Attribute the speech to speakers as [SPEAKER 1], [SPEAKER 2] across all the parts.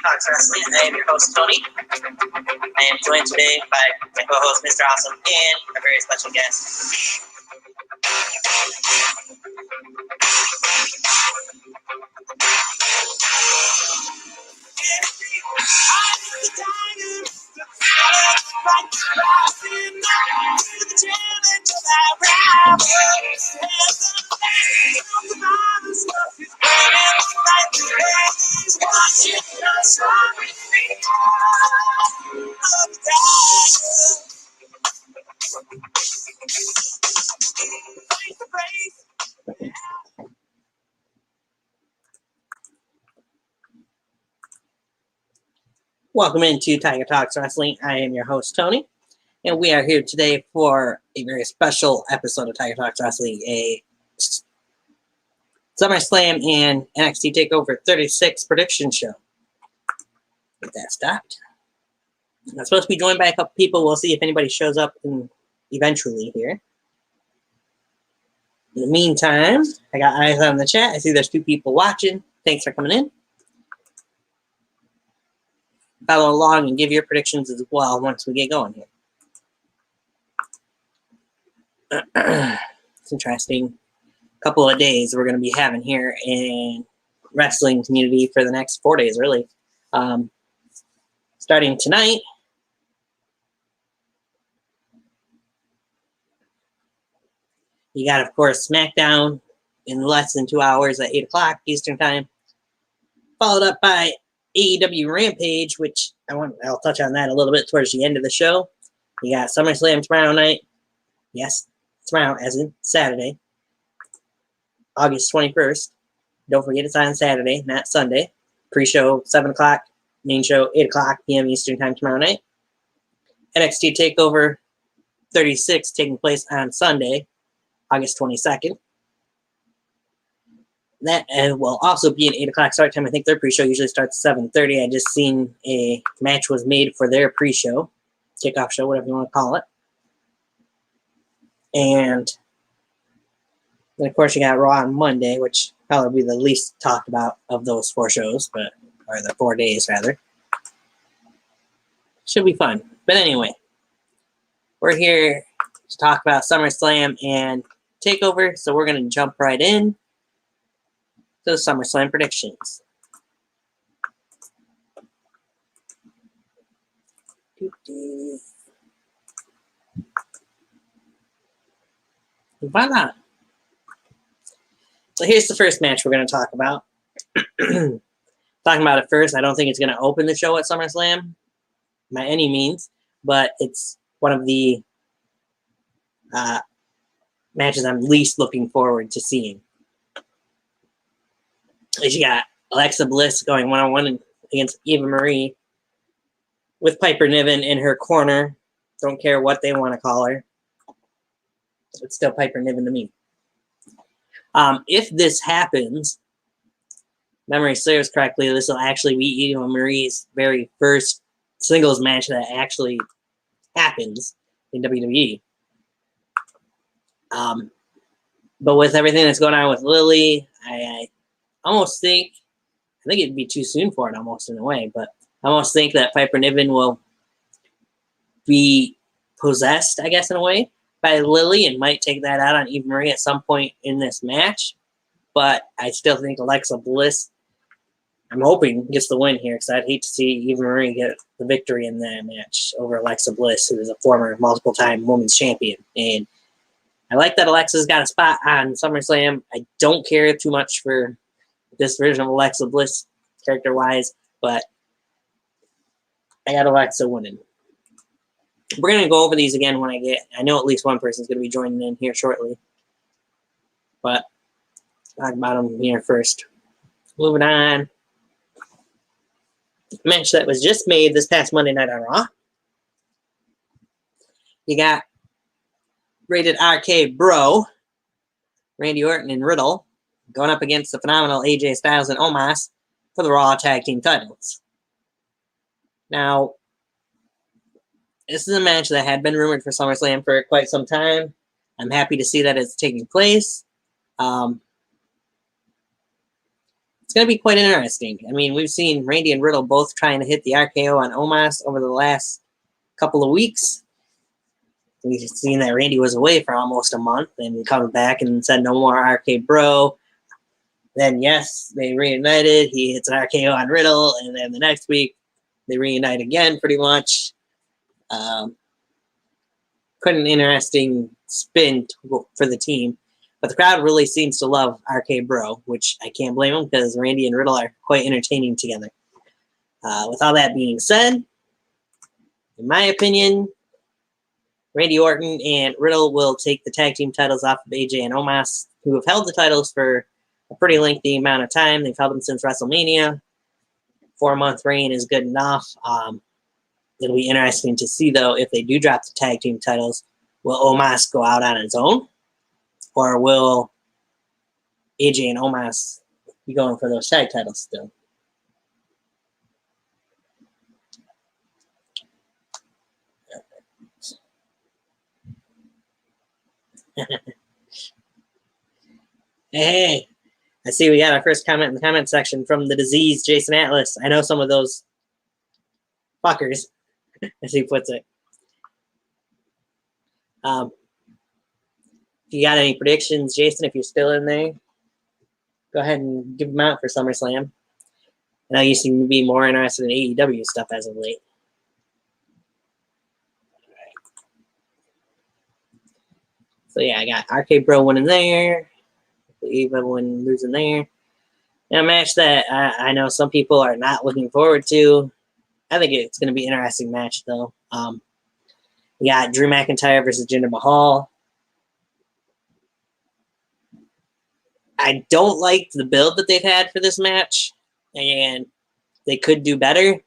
[SPEAKER 1] Talks Wrestling. I am your host, Tony. I am joined today by my co-host, Mr. Awesome, and a very special guest. Welcome into Tiger Talks Wrestling. I am your host, Tony, and we are here today for a very special episode of Tiger Talks Wrestling, a SummerSlam and NXT Takeover 36 prediction show. Get that stopped. I'm supposed to be joined by a couple people. We'll see if anybody shows up eventually here. In the meantime, I got eyes on the chat. I see there's 2 people watching. Thanks for coming in. Follow along and give your predictions as well once we get going here. It's interesting couple of days we're going to be having here in wrestling community for the next 4 days, really. Starting tonight, you got, of course, SmackDown in less than 2 hours at 8 o'clock Eastern Time, followed up by AEW Rampage, which I'll touch on that a little bit towards the end of the show. You got SummerSlam tomorrow night. Yes, tomorrow, as in Saturday, August 21st. Don't forget it's on Saturday, not Sunday. Pre-show, 7 o'clock. Main show, 8 o'clock p.m. Eastern Time tomorrow night. NXT Takeover 36 taking place on Sunday, August 22nd. That will also be an 8 o'clock start time. I think their pre-show usually starts at 7:30. I just seen a match was made for their pre-show, kickoff show, whatever you want to call it. And then, of course, you got Raw on Monday, which probably be the least talked about of those 4 shows, or the 4 days, rather. Should be fun. But anyway, we're here to talk about SummerSlam and Takeover, so we're going to jump right in to the SummerSlam predictions. Voila. So here's the first match we're going to talk about. Talking about it first, I don't think it's going to open the show at SummerSlam by any means, but it's one of the matches I'm least looking forward to seeing. You got Alexa Bliss going one-on-one against Eva Marie with Piper Niven in her corner. Don't care what they want to call her. It's still Piper Niven to me. If this happens, memory serves correctly, this will actually be Eva Marie's very first singles match that actually happens in WWE. But with everything that's going on with Lily, I almost think it'd be too soon for it almost in a way, but I almost think that Piper Niven will be possessed, I guess, in a way, by Lily and might take that out on Eva Marie at some point in this match. But I still think Alexa Bliss, I'm hoping, gets the win here because I'd hate to see Eva Marie get the victory in that match over Alexa Bliss, who is a former multiple-time women's champion. And I like that Alexa's got a spot on SummerSlam. I don't care too much for this version of Alexa Bliss character-wise, but I got Alexa winning. We're going to go over these again when I know at least one person's going to be joining in here shortly. But talk about them here first. Moving on. Match that was just made this past Monday night on Raw. You got Rated RK Bro, Randy Orton and Riddle, going up against the phenomenal AJ Styles and Omos for the Raw Tag Team titles. Now, this is a match that had been rumored for SummerSlam for quite some time. I'm happy to see that it's taking place. It's it's going to be quite interesting. I mean, we've seen Randy and Riddle both trying to hit the RKO on Omos over the last couple of weeks. We've seen that Randy was away for almost a month and comes back and said no more RK Bro. Then, yes, they reunited. He hits an RKO on Riddle, and then the next week they reunite again pretty much. Quite an interesting spin for the team. But the crowd really seems to love RK Bro, which I can't blame them because Randy and Riddle are quite entertaining together. With all that being said, in my opinion, Randy Orton and Riddle will take the tag team titles off of AJ and Omos, who have held the titles for a pretty lengthy amount of time. They've held them since WrestleMania. 4-month reign is good enough. It'll be interesting to see, though, if they do drop the tag team titles, will Omos go out on his own? Or will AJ and Omos be going for those tag titles still? Hey, I see we got our first comment in the comment section from the diseased Jason Atlas. I know some of those fuckers, as he puts it. If you got any predictions, Jason, if you're still in there, go ahead and give them out for SummerSlam. I know you seem to be more interested in AEW stuff as of late. So yeah, I got RK Bro winning there. Everyone losing there. And a match that I know some people are not looking forward to. I think it's going to be an interesting match, though. We got Drew McIntyre versus Jinder Mahal. I don't like the build that they've had for this match, and they could do better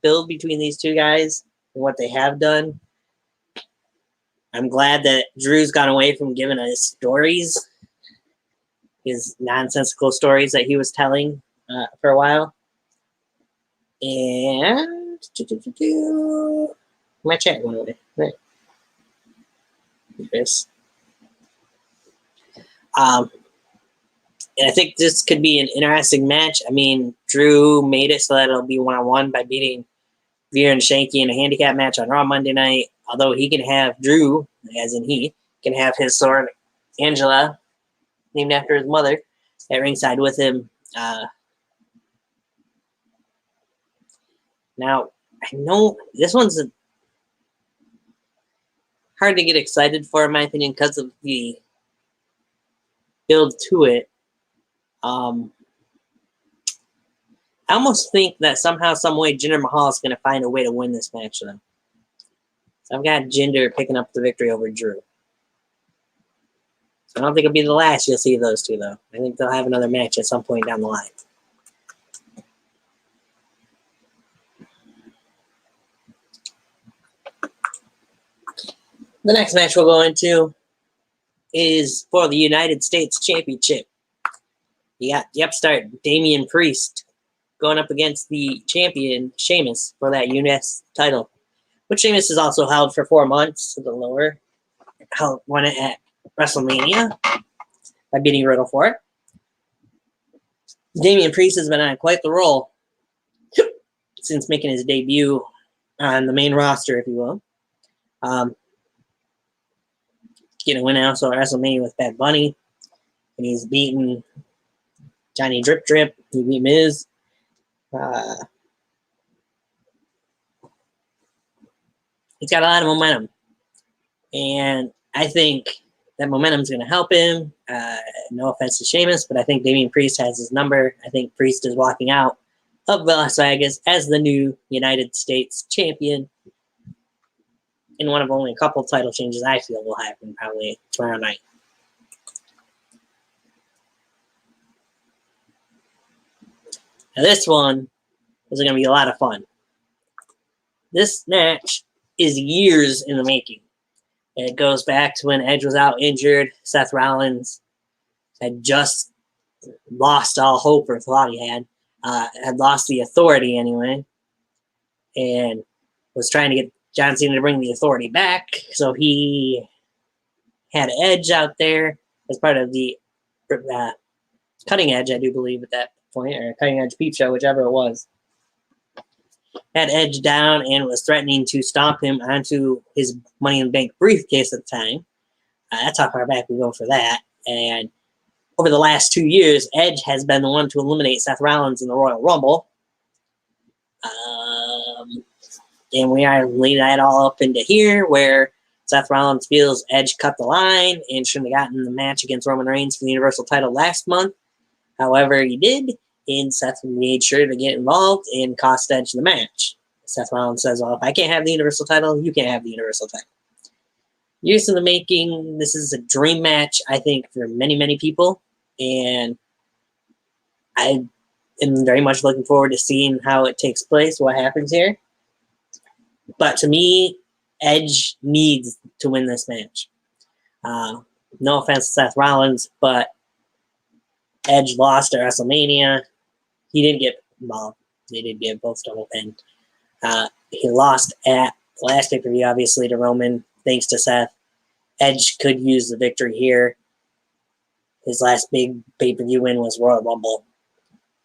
[SPEAKER 1] build between these two guys than what they have done. I'm glad that Drew's gone away from giving us stories, his nonsensical stories that he was telling for a while. And my chat went away. Right. This. And I think this could be an interesting match. I mean, Drew made it so that it'll be 1-on-1 by beating Veer and Shanky in a handicap match on Raw Monday night. Although he can have Drew, as in he, can have his sword, Angela, named after his mother, at ringside with him. Now, I know this one's hard to get excited for, in my opinion, because of the build to it. I almost think that somehow, some way, Jinder Mahal is going to find a way to win this match, though. So I've got Jinder picking up the victory over Drew. So I don't think it'll be the last you'll see of those two, though. I think they'll have another match at some point down the line. The next match we'll go into is for the United States Championship. You got the upstart Damian Priest going up against the champion Sheamus for that US title, which Sheamus has also held for 4 months. The lower won it at WrestleMania by beating Riddle for it. Damian Priest has been on quite the roll since making his debut on the main roster, if you will. Getting a win also at WrestleMania with Bad Bunny, and he's beaten Johnny Drip Drip. He beat Miz. He's got a lot of momentum, and I think that momentum is going to help him. No offense to Sheamus, but I think Damian Priest has his number. I think Priest is walking out of Las Vegas as the new United States champion in one of only a couple title changes I feel will happen probably tomorrow night. Now this one is going to be a lot of fun. This match is years in the making. It goes back to when Edge was out injured. Seth Rollins had just lost all hope, or thought he had lost the authority anyway, and was trying to get John Cena to bring the authority back. So he had Edge out there as part of the cutting edge, I do believe, at that point, or Cutting Edge Peep Show, whichever it was. Had Edge down and was threatening to stomp him onto his Money in the Bank briefcase at the time. That's how far back we go for that. And over the last 2 years, Edge has been the one to eliminate Seth Rollins in the Royal Rumble. And we are leading that all up into here, where Seth Rollins feels Edge cut the line and shouldn't have gotten the match against Roman Reigns for the Universal title last month. However, he did, and Seth made sure to get involved and cost Edge the match. Seth Rollins says, well, if I can't have the Universal title, you can't have the Universal title. Years in the making, this is a dream match, I think, for many, many people. And I am very much looking forward to seeing how it takes place, what happens here. But to me, Edge needs to win this match. No offense to Seth Rollins, but Edge lost at WrestleMania. He didn't get involved. They did get both double pinned. He lost at the last pay-per-view, obviously, to Roman, thanks to Seth. Edge could use the victory here. His last big pay-per-view win was Royal Rumble.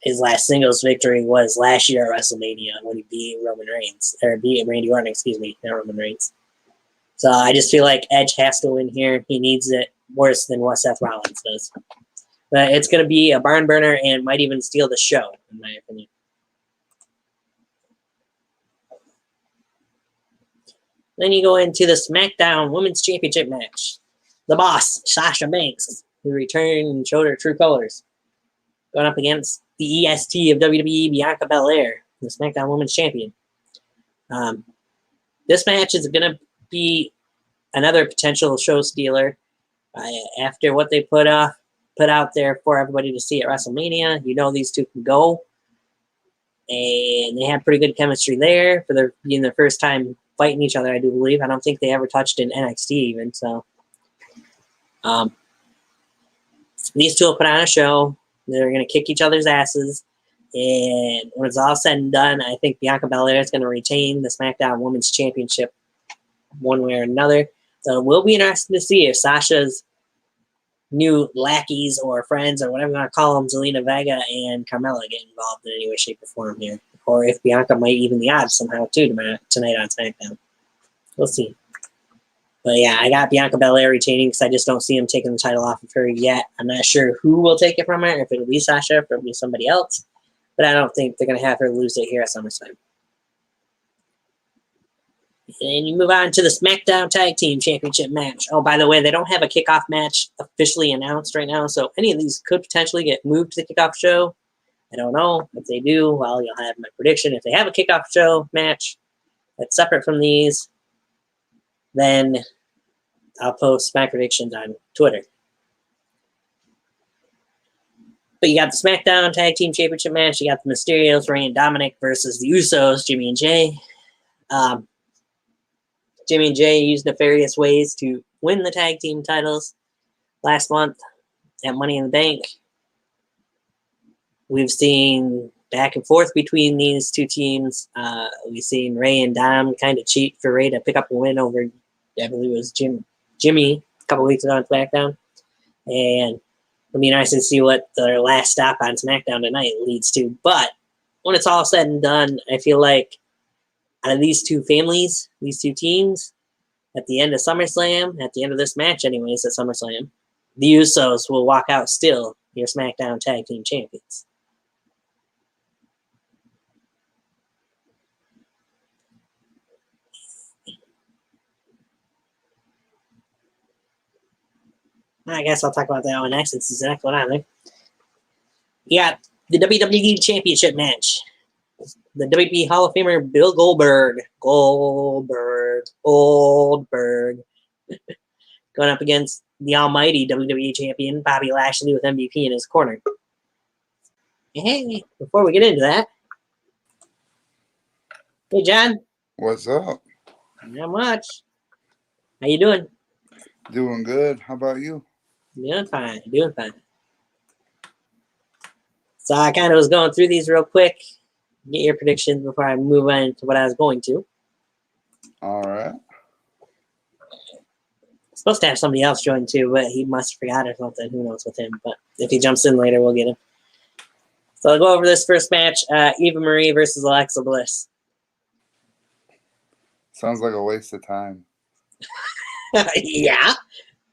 [SPEAKER 1] His last singles victory was last year at WrestleMania when he beat Roman Reigns. Or beat Randy Orton, excuse me, not Roman Reigns. So I just feel like Edge has to win here. He needs it worse than what Seth Rollins does. But it's going to be a barn burner and might even steal the show, in my opinion. Then you go into the SmackDown Women's Championship match. The Boss, Sasha Banks, who returned and showed her true colors, going up against the EST of WWE, Bianca Belair, the SmackDown Women's Champion. This match is going to be another potential show stealer. After what they put out there for everybody to see at WrestleMania, you know these two can go. And they had pretty good chemistry there for their being their first time fighting each other, I do believe. I don't think they ever touched in NXT even. So these two will put on a show. They're going to kick each other's asses. And when it's all said and done, I think Bianca Belair is going to retain the SmackDown Women's Championship one way or another. So it will be interesting to see if Sasha's new lackeys or friends or whatever you want to call them, Zelina Vega and Carmella, get involved in any way, shape, or form here. Or if Bianca might even the odds somehow too tonight on SmackDown. We'll see. But yeah, I got Bianca Belair retaining because I just don't see him taking the title off of her yet. I'm not sure who will take it from her, if it'll be Sasha, if it'll be somebody else. But I don't think they're going to have her lose it here at SummerSlam. And you move on to the SmackDown Tag Team Championship match. Oh, by the way, they don't have a kickoff match officially announced right now, so any of these could potentially get moved to the kickoff show. I don't know. If they do, well, you'll have my prediction. If they have a kickoff show match that's separate from these, then I'll post my predictions on Twitter. But you got the SmackDown Tag Team Championship match. You got the Mysterios, Rey and Dominic, versus the Usos, Jimmy and Jay. Jimmy and Jay used nefarious ways to win the tag team titles last month at Money in the Bank. We've seen back and forth between these two teams. We've seen Rey and Dom kind of cheat for Rey to pick up a win over, I believe it was Jimmy a couple weeks ago on SmackDown. And it'll be nice to see what their last stop on SmackDown tonight leads to. But when it's all said and done, I feel like out of these two families, these two teams, at the end of SummerSlam, at the end of this match anyways at SummerSlam, the Usos will walk out still your SmackDown Tag Team Champions. I guess I'll talk about that one next. It's the next one on there. You got the WWE Championship match. The WWE Hall of Famer Bill Goldberg. Going up against the almighty WWE Champion Bobby Lashley with MVP in his corner. Hey, before we get into that, hey John.
[SPEAKER 2] What's up?
[SPEAKER 1] Not much. How you doing?
[SPEAKER 2] Doing good. How about you?
[SPEAKER 1] Doing fine. So I kind of was going through these real quick. Get your predictions before I move on to what I was going to.
[SPEAKER 2] All right.
[SPEAKER 1] Supposed to have somebody else join too, but he must have forgot or something. Who knows with him? But if he jumps in later, we'll get him. So I'll go over this first match, Eva Marie versus Alexa Bliss.
[SPEAKER 2] Sounds like a waste of time.
[SPEAKER 1] Yeah,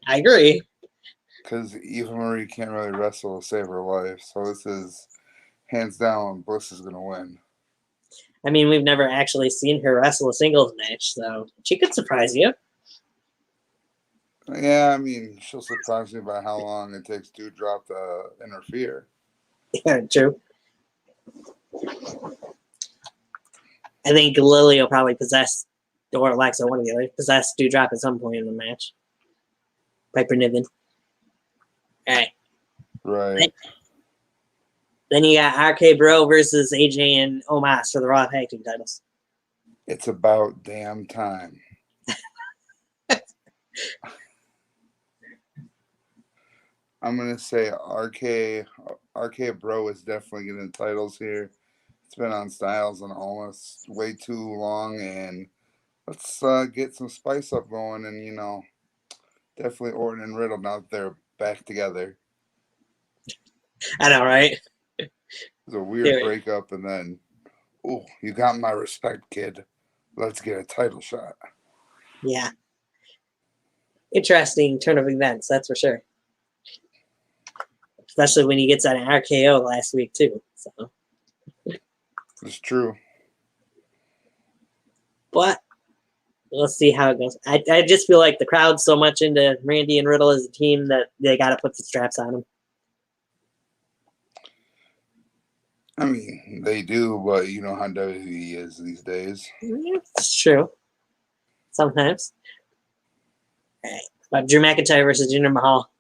[SPEAKER 1] I agree.
[SPEAKER 2] Because Eva Marie can't really wrestle to save her life. So this is hands down, Bliss is going to win.
[SPEAKER 1] I mean, we've never actually seen her wrestle a singles match, so she could surprise you.
[SPEAKER 2] Yeah, I mean, she'll surprise me by how long it takes Doudrop to interfere.
[SPEAKER 1] Yeah, true. I think Lily will probably possess, or Alexa, one of the other, possess Doudrop at some point in the match. Piper Niven. All right.
[SPEAKER 2] Right.
[SPEAKER 1] Then you got RK Bro versus AJ and Omos for the Raw Tag Team titles.
[SPEAKER 2] It's about damn time. I'm going to say RK Bro is definitely getting the titles here. It's been on Styles and almost way too long, and let's get some spice up going, and, definitely Orton and Riddle now that they're back together.
[SPEAKER 1] I know, right?
[SPEAKER 2] It was a weird breakup, and then, oh, you got my respect, kid. Let's get a title shot.
[SPEAKER 1] Yeah. Interesting turn of events, that's for sure. Especially when he gets that RKO last week, too. So.
[SPEAKER 2] It's true.
[SPEAKER 1] But let's see how it goes. I just feel like the crowd's so much into Randy and Riddle as a team that they got to put the straps on them.
[SPEAKER 2] I mean, they do, but you know how WWE is these days.
[SPEAKER 1] It's true. Sometimes. All right. But Drew McIntyre versus Jinder Mahal.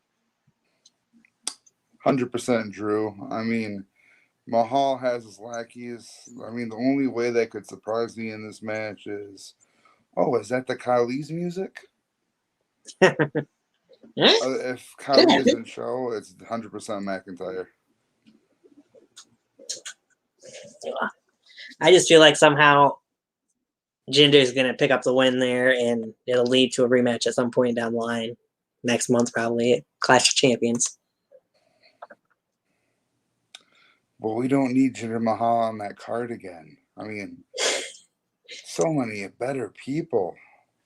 [SPEAKER 2] 100% Drew. I mean, Mahal has his lackeys. I mean, the only way that could surprise me in this match is, oh, is that the Khali's music? If Khali isn't show, it's 100% McIntyre.
[SPEAKER 1] I just feel like somehow Jinder's going to pick up the win there, and it'll lead to a rematch at some point down the line. Next month, probably, at Clash of Champions.
[SPEAKER 2] But we don't need Jinder Mahal on that card again. I mean, so many better people.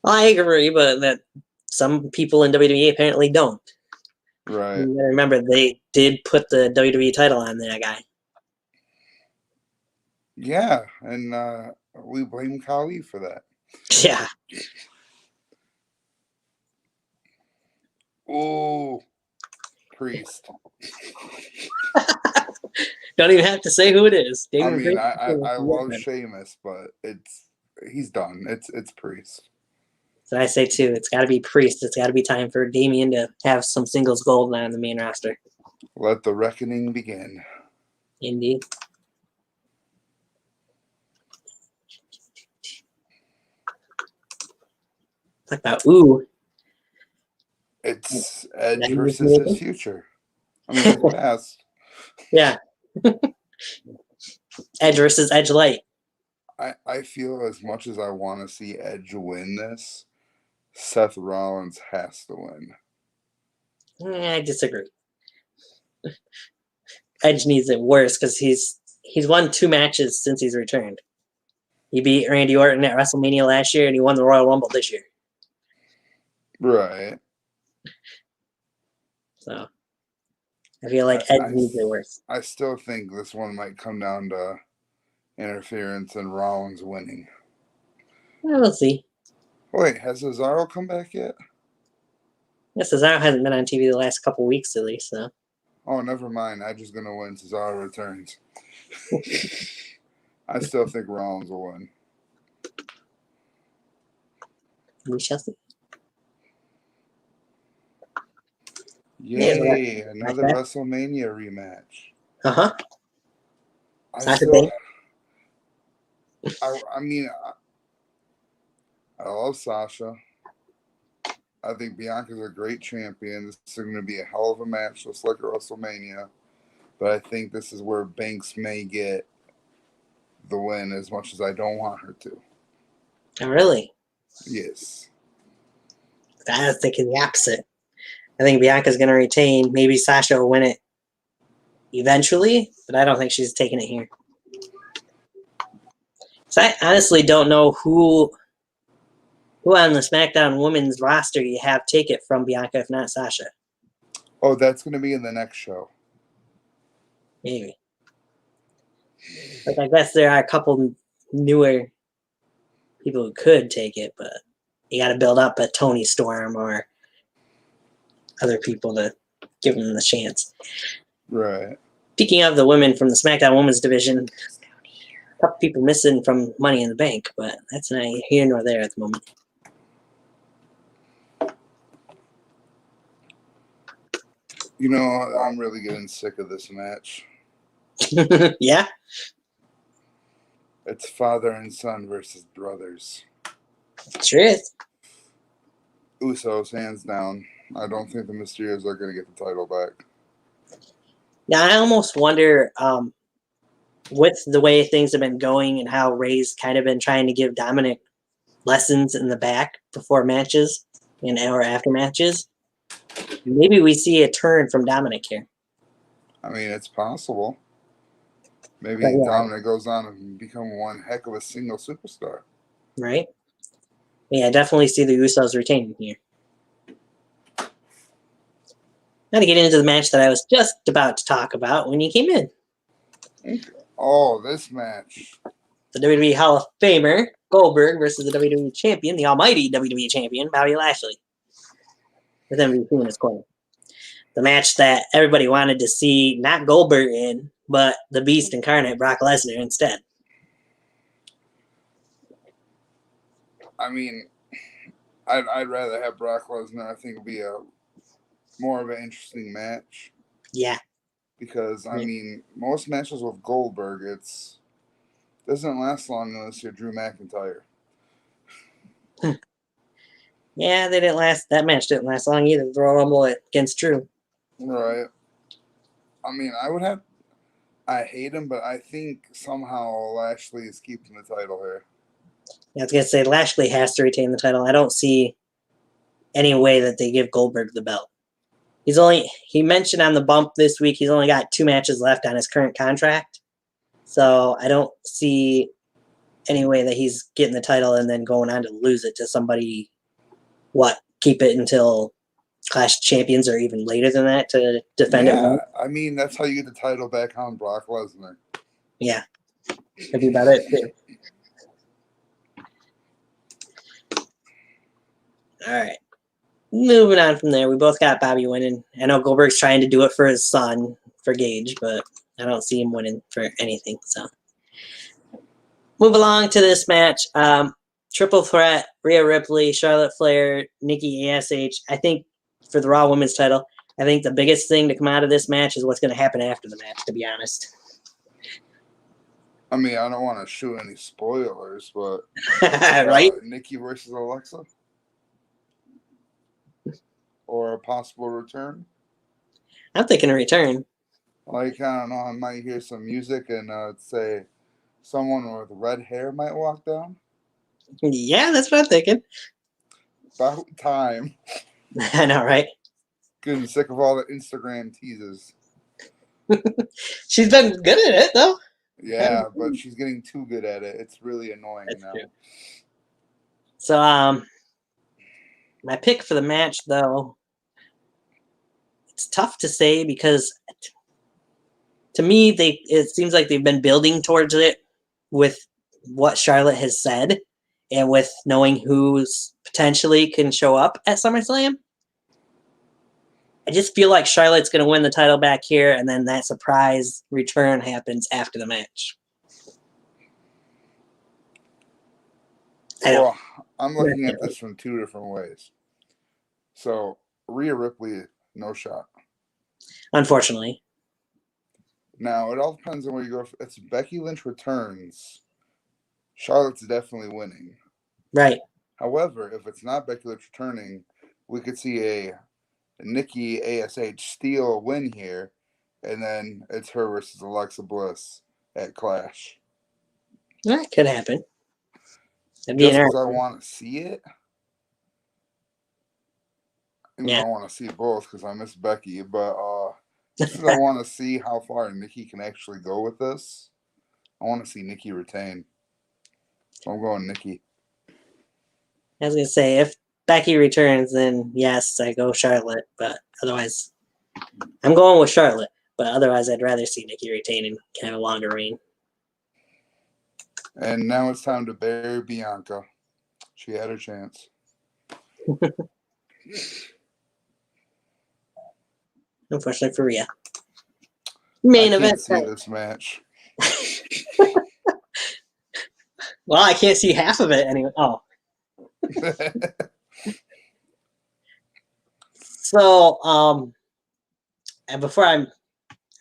[SPEAKER 1] Well, I agree, but that some people in WWE apparently don't.
[SPEAKER 2] Right.
[SPEAKER 1] You gotta remember, they did put the WWE title on that guy.
[SPEAKER 2] Yeah, and we blame Khali for that.
[SPEAKER 1] Yeah.
[SPEAKER 2] Oh, Priest.
[SPEAKER 1] Don't even have to say who it is.
[SPEAKER 2] I mean, I love Sheamus, but he's done. It's Priest.
[SPEAKER 1] So I say too, it's got to be Priest. It's got to be time for Damian to have some singles gold on the main roster.
[SPEAKER 2] Let the reckoning begin.
[SPEAKER 1] Indeed. Talk about
[SPEAKER 2] It's Edge versus his future. I mean, his past.
[SPEAKER 1] Yeah. Edge versus Edge Light.
[SPEAKER 2] I feel as much as I want to see Edge win this, Seth Rollins has to win.
[SPEAKER 1] I disagree. Edge needs it worse because he's won 2 matches since he's returned. He beat Randy Orton at WrestleMania last year, and he won the Royal Rumble this year.
[SPEAKER 2] Right.
[SPEAKER 1] So I feel like Edge needs it worse.
[SPEAKER 2] I still think this one might come down to interference and Rollins winning.
[SPEAKER 1] Well, we'll see.
[SPEAKER 2] Wait, has Cesaro come back yet?
[SPEAKER 1] Yes, Cesaro hasn't been on TV the last couple weeks at least. So.
[SPEAKER 2] Oh, never mind. I'm just gonna win. Cesaro returns. I still think Rollins will win.
[SPEAKER 1] We shall see.
[SPEAKER 2] Yay! Another WrestleMania rematch.
[SPEAKER 1] Uh-huh.
[SPEAKER 2] I mean, I love Sasha. I think Bianca's a great champion. This is going to be a hell of a match, just like a WrestleMania. But I think this is where Banks may get the win as much as I don't want her to.
[SPEAKER 1] Oh, really?
[SPEAKER 2] Yes.
[SPEAKER 1] I was thinking the opposite. I think Bianca's going to retain. Maybe Sasha will win it eventually, but I don't think she's taking it here. So I honestly don't know who on the SmackDown Women's roster you have take it from Bianca, if not Sasha.
[SPEAKER 2] Oh, that's going to be in the next show.
[SPEAKER 1] Maybe. Like, I guess there are a couple newer people who could take it, but you got to build up a Tony Storm or other people to give them the chance.
[SPEAKER 2] Right.
[SPEAKER 1] Speaking of the women from the SmackDown Women's division, a couple people missing from Money in the Bank, but that's neither here nor there at the moment.
[SPEAKER 2] You know, I'm really getting sick of this match.
[SPEAKER 1] Yeah?
[SPEAKER 2] It's father and son versus brothers.
[SPEAKER 1] Sure is.
[SPEAKER 2] Usos, hands down. I don't think the Mysterios are going to get the title back.
[SPEAKER 1] Now, I almost wonder, with the way things have been going and how Ray's kind of been trying to give Dominic lessons in the back before matches and or after matches, maybe we see a turn from Dominic here.
[SPEAKER 2] I mean, it's possible. Maybe
[SPEAKER 1] Yeah.
[SPEAKER 2] Dominic goes on and become one heck of a single superstar.
[SPEAKER 1] Right? Yeah, I definitely see the Usos retaining here. Now to get into the match that I was just about to talk about when you came in.
[SPEAKER 2] Oh, this match.
[SPEAKER 1] The WWE Hall of Famer, Goldberg, versus the WWE Champion, the almighty WWE Champion, Bobby Lashley. With MVP in his corner. The match that everybody wanted to see, not Goldberg in, but the Beast incarnate, Brock Lesnar, instead.
[SPEAKER 2] I mean, I'd rather have Brock Lesnar. I think it'll be a more of an interesting match.
[SPEAKER 1] Yeah.
[SPEAKER 2] Because, I mean, most matches with Goldberg, doesn't last long unless you're Drew McIntyre.
[SPEAKER 1] Yeah, they didn't last. That match didn't last long either. The Royal Rumble against Drew.
[SPEAKER 2] Right. I mean, I hate him, but I think somehow Lashley is keeping the title here.
[SPEAKER 1] Yeah, I was going to say, Lashley has to retain the title. I don't see any way that they give Goldberg the belt. He mentioned on the bump this week, he's only got 2 matches left on his current contract. So I don't see any way that he's getting the title and then going on to lose it to somebody, keep it until Clash of Champions or even later than that to defend it.
[SPEAKER 2] Yeah, I mean, that's how you get the title back on Brock Lesnar.
[SPEAKER 1] Yeah. That'd be about it, too. All right. Moving on from there, we both got Bobby winning. I know Goldberg's trying to do it for his son, for Gage, but I don't see him winning for anything. So, move along to this match. Triple threat: Rhea Ripley, Charlotte Flair, Nikki ASH. I think for the Raw Women's title, I think the biggest thing to come out of this match is what's going to happen after the match. To be honest.
[SPEAKER 2] I mean, I don't want to shoot any spoilers, but
[SPEAKER 1] right?
[SPEAKER 2] Nikki versus Alexa. Or a possible return?
[SPEAKER 1] I'm thinking a return.
[SPEAKER 2] Like, I don't know, I might hear some music and say someone with red hair might walk down.
[SPEAKER 1] Yeah, that's what I'm thinking.
[SPEAKER 2] About time.
[SPEAKER 1] I know, right?
[SPEAKER 2] Getting sick of all the Instagram teases.
[SPEAKER 1] She's been good at it, though.
[SPEAKER 2] Yeah, but she's getting too good at it. It's really annoying
[SPEAKER 1] That's
[SPEAKER 2] now.
[SPEAKER 1] True. So, my pick for the match, though, it's tough to say because to me, it seems like they've been building towards it with what Charlotte has said and with knowing who's potentially can show up at SummerSlam. I just feel like Charlotte's going to win the title back here, and then that surprise return happens after the match.
[SPEAKER 2] Well, I'm looking at this from 2 different ways. So, Rhea Ripley, no shot.
[SPEAKER 1] Unfortunately.
[SPEAKER 2] Now, it all depends on where you go. If it's Becky Lynch returns, Charlotte's definitely winning.
[SPEAKER 1] Right.
[SPEAKER 2] However, if it's not Becky Lynch returning, we could see a Nikki ASH steal win here, and then it's her versus Alexa Bliss at Clash.
[SPEAKER 1] That could happen.
[SPEAKER 2] Just because I want to see it. I want to see both because I miss Becky, but Because I want to see how far Nikki can actually go with this. I want to see Nikki retain. So I'm going Nikki.
[SPEAKER 1] I was going to say, if Becky returns, then yes, I go Charlotte. But otherwise, I'm going with Charlotte. But otherwise, I'd rather see Nikki retain and have a longer reign.
[SPEAKER 2] And now it's time to bury Bianca. She had her chance.
[SPEAKER 1] Unfortunately for Rhea. Main event.
[SPEAKER 2] I can't see this match.
[SPEAKER 1] Well, I can't see half of it anyway. Oh. So, and before I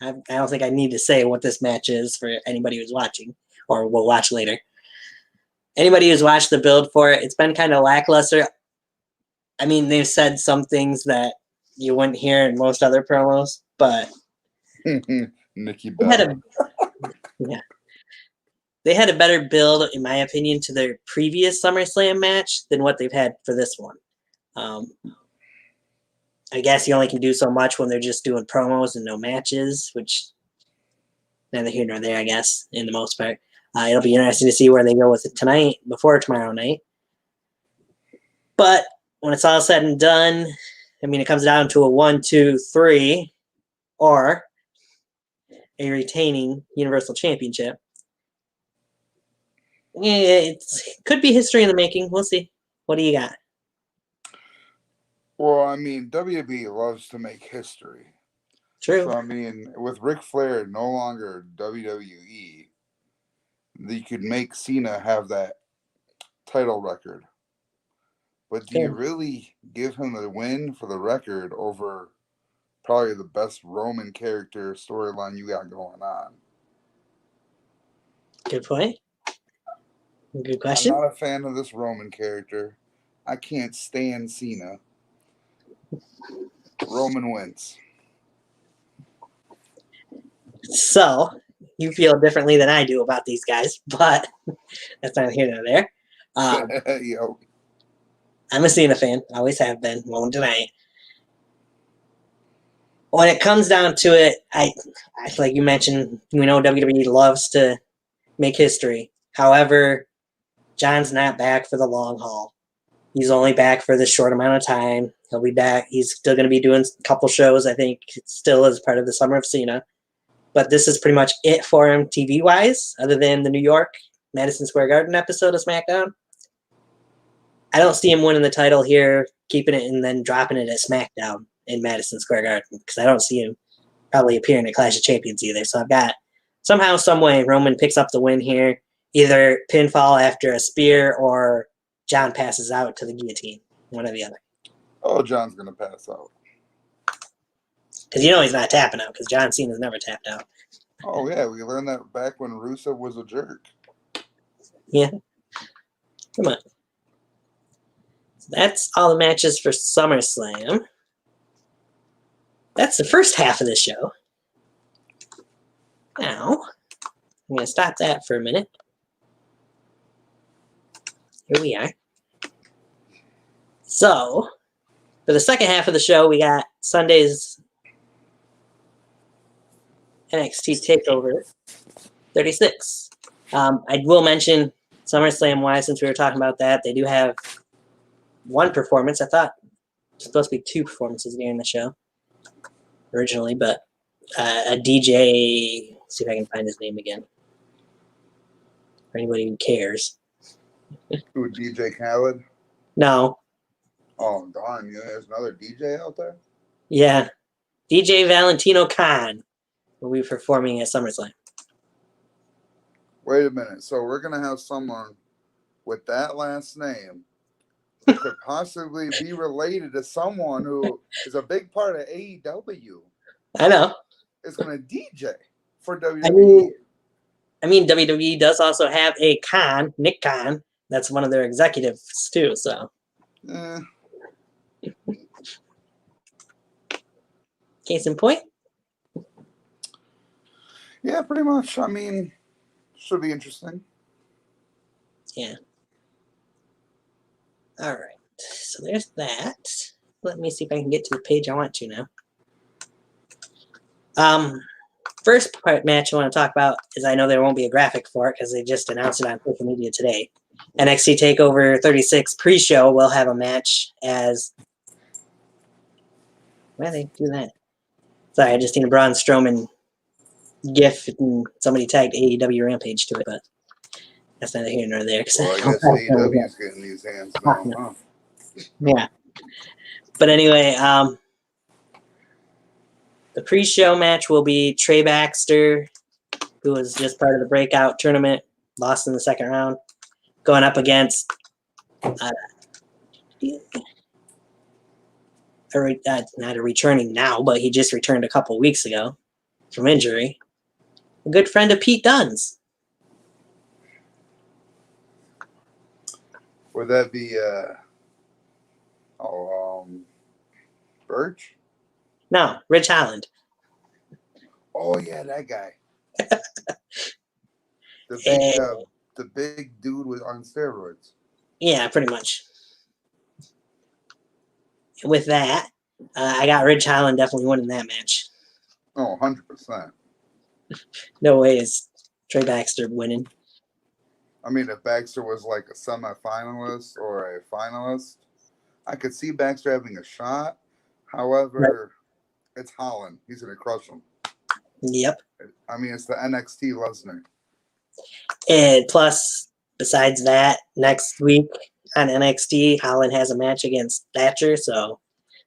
[SPEAKER 1] don't think I need to say what this match is for anybody who's watching or will watch later. Anybody who's watched the build for it, it's been kind of lackluster. I mean, they've said some things that you wouldn't hear in most other promos, but
[SPEAKER 2] Nikki Bella.
[SPEAKER 1] Yeah. They had a better build, in my opinion, to their previous SummerSlam match than what they've had for this one. I guess you only can do so much when they're just doing promos and no matches, which neither here nor there, I guess, in the most part. It'll be interesting to see where they go with it tonight, before tomorrow night. But when it's all said and done, I mean, it comes down to a 1, 2, 3, or a retaining Universal Championship. It could be history in the making. We'll see. What do you got?
[SPEAKER 2] Well, I mean, WWE loves to make history.
[SPEAKER 1] True.
[SPEAKER 2] So, I mean, with Ric Flair no longer WWE, you could make Cena have that title record. But do you really give him the win for the record over probably the best Roman character storyline you got going on?
[SPEAKER 1] Good point. Good question.
[SPEAKER 2] I'm not a fan of this Roman character. I can't stand Cena. Roman wins.
[SPEAKER 1] So, you feel differently than I do about these guys, but that's not here nor there.
[SPEAKER 2] Yo.
[SPEAKER 1] I'm a Cena fan. Always have been. Won't deny it. When it comes down to it, I like you mentioned, we know WWE loves to make history. However, John's not back for the long haul. He's only back for this short amount of time. He'll be back. He's still going to be doing a couple shows, I think, still as part of the Summer of Cena. But this is pretty much it for him TV-wise, other than the New York Madison Square Garden episode of SmackDown. I don't see him winning the title here, keeping it, and then dropping it at SmackDown in Madison Square Garden, because I don't see him probably appearing at Clash of Champions either. So I've got somehow, some way, Roman picks up the win here, either pinfall after a spear or John passes out to the guillotine, one or the other.
[SPEAKER 2] Oh, John's going to pass out.
[SPEAKER 1] Because you know he's not tapping out, because John Cena's never tapped out.
[SPEAKER 2] Oh, yeah, we learned that back when Rusev was a jerk.
[SPEAKER 1] Yeah. Come on. So that's all the matches for SummerSlam. That's the first half of the show. Now, I'm going to stop that for a minute. Here we are. So, for the second half of the show, we got Sunday's NXT Takeover 36. I will mention SummerSlam-wise, since we were talking about that, they do have one performance. I thought it was supposed to be 2 performances during the show originally, but a DJ, let's see if I can find his name again, for anybody who cares.
[SPEAKER 2] Who, DJ Khaled?
[SPEAKER 1] No.
[SPEAKER 2] Oh, darn, there's another DJ out there?
[SPEAKER 1] Yeah. DJ Valentino Khan will be performing at SummerSlam.
[SPEAKER 2] Wait a minute. So we're going to have someone with that last name who could possibly be related to someone who is a big part of AEW.
[SPEAKER 1] I know.
[SPEAKER 2] Is going to DJ for WWE.
[SPEAKER 1] I mean, WWE does also have a Khan, Nick Khan. That's one of their executives too, so. Case in point?
[SPEAKER 2] Yeah, pretty much. I mean, should be interesting.
[SPEAKER 1] Yeah. All right. So there's that. Let me see if I can get to the page I want to now. First part match I want to talk about is I know there won't be a graphic for it because they just announced it on social media today. NXT Takeover 36 pre-show will have a match as... Why do they do that? Sorry, I just seen a Braun Strowman GIF and somebody tagged AEW Rampage to it, but that's neither here nor there.
[SPEAKER 2] Well, I guess AEW's getting these hands now, huh?
[SPEAKER 1] Yeah. But anyway, the pre-show match will be Trey Baxter, who was just part of the breakout tournament, lost in the second round, going up against not a returning now, but he just returned a couple weeks ago from injury. A good friend of Pete Dunne's.
[SPEAKER 2] Would that be Birch?
[SPEAKER 1] No, Rich Holland.
[SPEAKER 2] Oh yeah, that guy. The big dude was on steroids.
[SPEAKER 1] Yeah, pretty much. With that, I got Rich Holland definitely winning that match.
[SPEAKER 2] Oh, 100%.
[SPEAKER 1] No way is Trey Baxter winning.
[SPEAKER 2] I mean, if Baxter was like a semifinalist or a finalist, I could see Baxter having a shot. However, It's Holland. He's going to crush him.
[SPEAKER 1] Yep.
[SPEAKER 2] I mean, it's the NXT Lesnar.
[SPEAKER 1] And plus, besides that, next week on NXT, Holland has a match against Thatcher, so